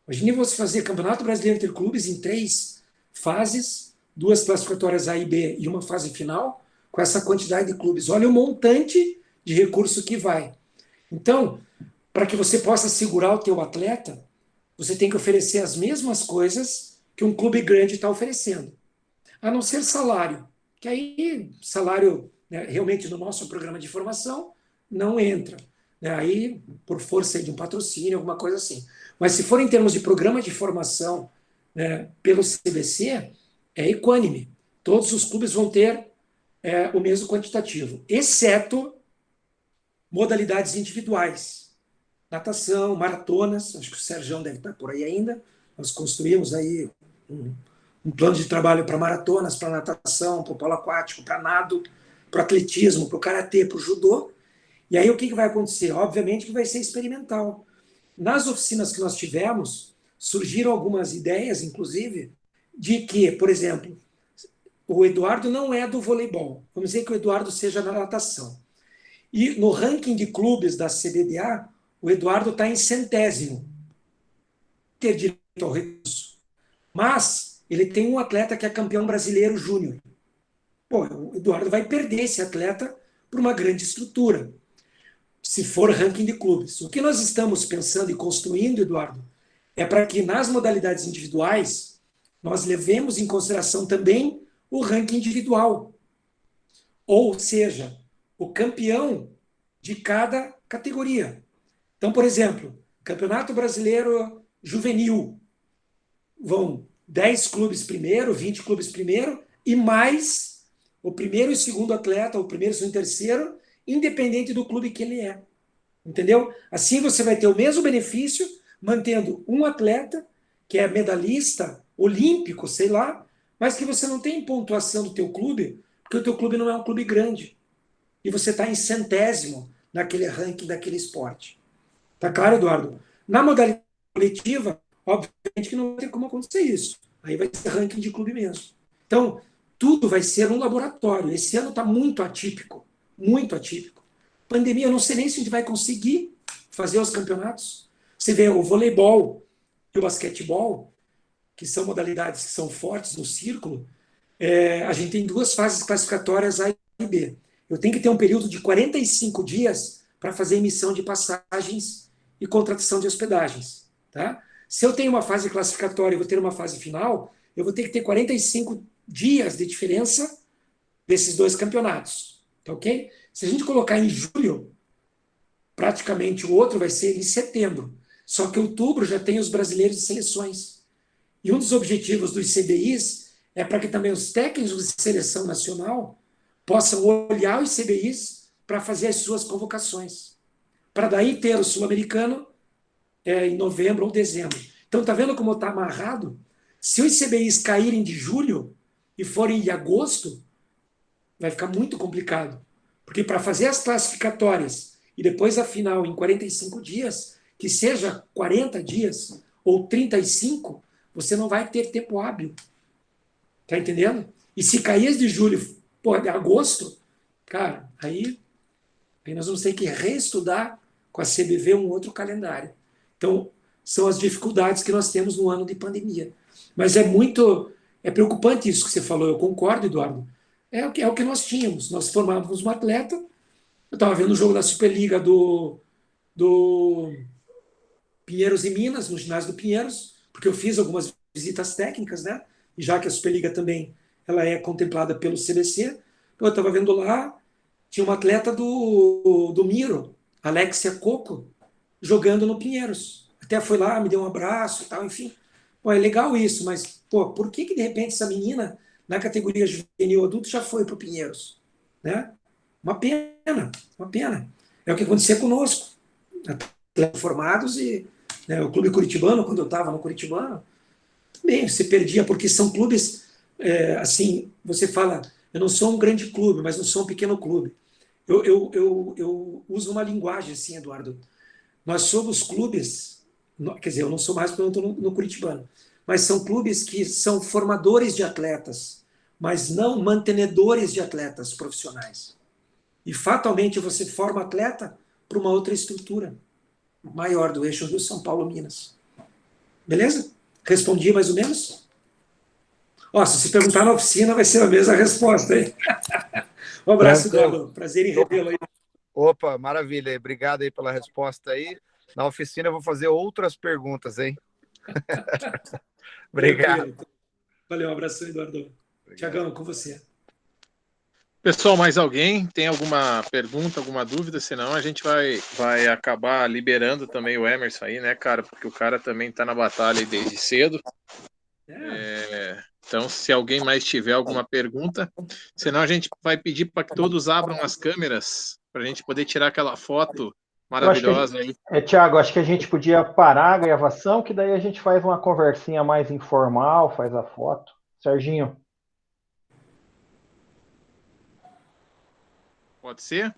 Imagine você fazer Campeonato Brasileiro Interclubes em 3 fases, 2 classificatórias A e B e uma fase final, com essa quantidade de clubes. Olha o montante de recurso que vai. Então, para que você possa segurar o teu atleta, você tem que oferecer as mesmas coisas que um clube grande está oferecendo. A não ser salário, que aí salário, né, realmente no nosso programa de formação não entra. Né, aí, por força de um patrocínio, alguma coisa assim. Mas se for em termos de programa de formação, né, pelo CBC, é equânime. Todos os clubes vão ter o mesmo quantitativo, exceto modalidades individuais. Natação, maratonas, acho que o Sérgio deve estar por aí ainda. Nós construímos aí um plano de trabalho para maratonas, para natação, para o polo aquático, para nado, para o atletismo, para o karatê, para o judô. E aí o que vai acontecer? Obviamente que vai ser experimental. Nas oficinas que nós tivemos, surgiram algumas ideias, inclusive, de que, por exemplo, o Eduardo não é do voleibol. Vamos dizer que o Eduardo seja na natação. E no ranking de clubes da CBDA, o Eduardo está em 100º. Ter direito ao recurso. Mas ele tem um atleta que é campeão brasileiro júnior. Pô, o Eduardo vai perder esse atleta por uma grande estrutura, se for ranking de clubes. O que nós estamos pensando e construindo, Eduardo, é para que nas modalidades individuais nós levemos em consideração também o ranking individual. Ou seja, o campeão de cada categoria. Então, por exemplo, Campeonato Brasileiro Juvenil, vão 10 clubes primeiro, 20 clubes primeiro, e mais o primeiro e segundo atleta, o primeiro, segundo e terceiro, independente do clube que ele é. Entendeu? Assim você vai ter o mesmo benefício, mantendo um atleta, que é medalhista, olímpico, sei lá, mas que você não tem pontuação do teu clube, porque o teu clube não é um clube grande. E você está em 100º naquele ranking daquele esporte. Tá claro, Eduardo? Na modalidade coletiva, obviamente que não vai ter como acontecer isso. Aí vai ser ranking de clube mesmo. Então, tudo vai ser um laboratório. Esse ano está muito atípico. Muito atípico. Pandemia, eu não sei nem se a gente vai conseguir fazer os campeonatos. Você vê o voleibol e o basquetebol, que são modalidades que são fortes no círculo, a gente tem 2 fases classificatórias A e B. Eu tenho que ter um período de 45 dias para fazer emissão de passagens e contratação de hospedagens. Tá? Se eu tenho uma fase classificatória e vou ter uma fase final, eu vou ter que ter 45 dias de diferença desses 2 campeonatos. Tá ok? Se a gente colocar em julho, praticamente o outro vai ser em setembro. Só que outubro já tem os brasileiros de seleções. E um dos objetivos dos CBIs é para que também os técnicos de seleção nacional possam olhar os CBIs para fazer as suas convocações. Para daí ter o sul-americano em novembro ou dezembro. Então, está vendo como está amarrado? Se os CBIs caírem de julho e forem de agosto, vai ficar muito complicado. Porque para fazer as classificatórias e depois a final em 45 dias, que seja 40 dias ou 35, você não vai ter tempo hábil. Está entendendo? E se cair de julho, Pô, de agosto, cara, aí nós vamos ter que reestudar com a CBV um outro calendário. Então, são as dificuldades que nós temos no ano de pandemia. Mas é preocupante isso que você falou, eu concordo, Eduardo. É o que nós tínhamos. Nós formávamos um atleta, eu estava vendo o jogo da Superliga do Pinheiros e Minas, no ginásio do Pinheiros, porque eu fiz algumas visitas técnicas, né? E já que a Superliga também ela é contemplada pelo CBC, eu estava vendo lá, tinha uma atleta do Miro, Alexia Coco, jogando no Pinheiros. Até foi lá, me deu um abraço e tal, enfim. Pô, é legal isso, mas pô, por que de repente essa menina, na categoria juvenil adulto, já foi para o Pinheiros? Né? Uma pena, uma pena. É o que acontecia conosco. Atletas formados e né, o clube curitibano, quando eu estava no Curitibano, também você perdia, porque são clubes, assim, você fala, eu não sou um grande clube, mas não sou um pequeno clube. Eu uso uma linguagem assim, Eduardo. Nós somos clubes, quer dizer, eu não sou mais porque eu estou no Curitibano, mas são clubes que são formadores de atletas, mas não mantenedores de atletas profissionais. E fatalmente você forma atleta para uma outra estrutura maior do eixo Rio São Paulo-Minas. Beleza? Respondi mais ou menos? Ó, se você perguntar na oficina, vai ser a mesma resposta, hein? Um abraço, Eduardo. Prazer em revê-lo aí. Opa, maravilha. Obrigado aí pela resposta aí. Na oficina eu vou fazer outras perguntas, hein? Obrigado. Valeu, um abraço, Eduardo. Tiagão, com você. Pessoal, mais alguém tem alguma pergunta, alguma dúvida? Senão a gente vai acabar liberando também o Emerson aí, né, cara? Porque o cara também tá na batalha aí desde cedo. Então, se alguém mais tiver alguma pergunta, senão a gente vai pedir para que todos abram as câmeras para a gente poder tirar aquela foto maravilhosa aí. Tiago, acho que a gente podia parar a gravação, que daí a gente faz uma conversinha mais informal, faz a foto. Serginho. Pode ser?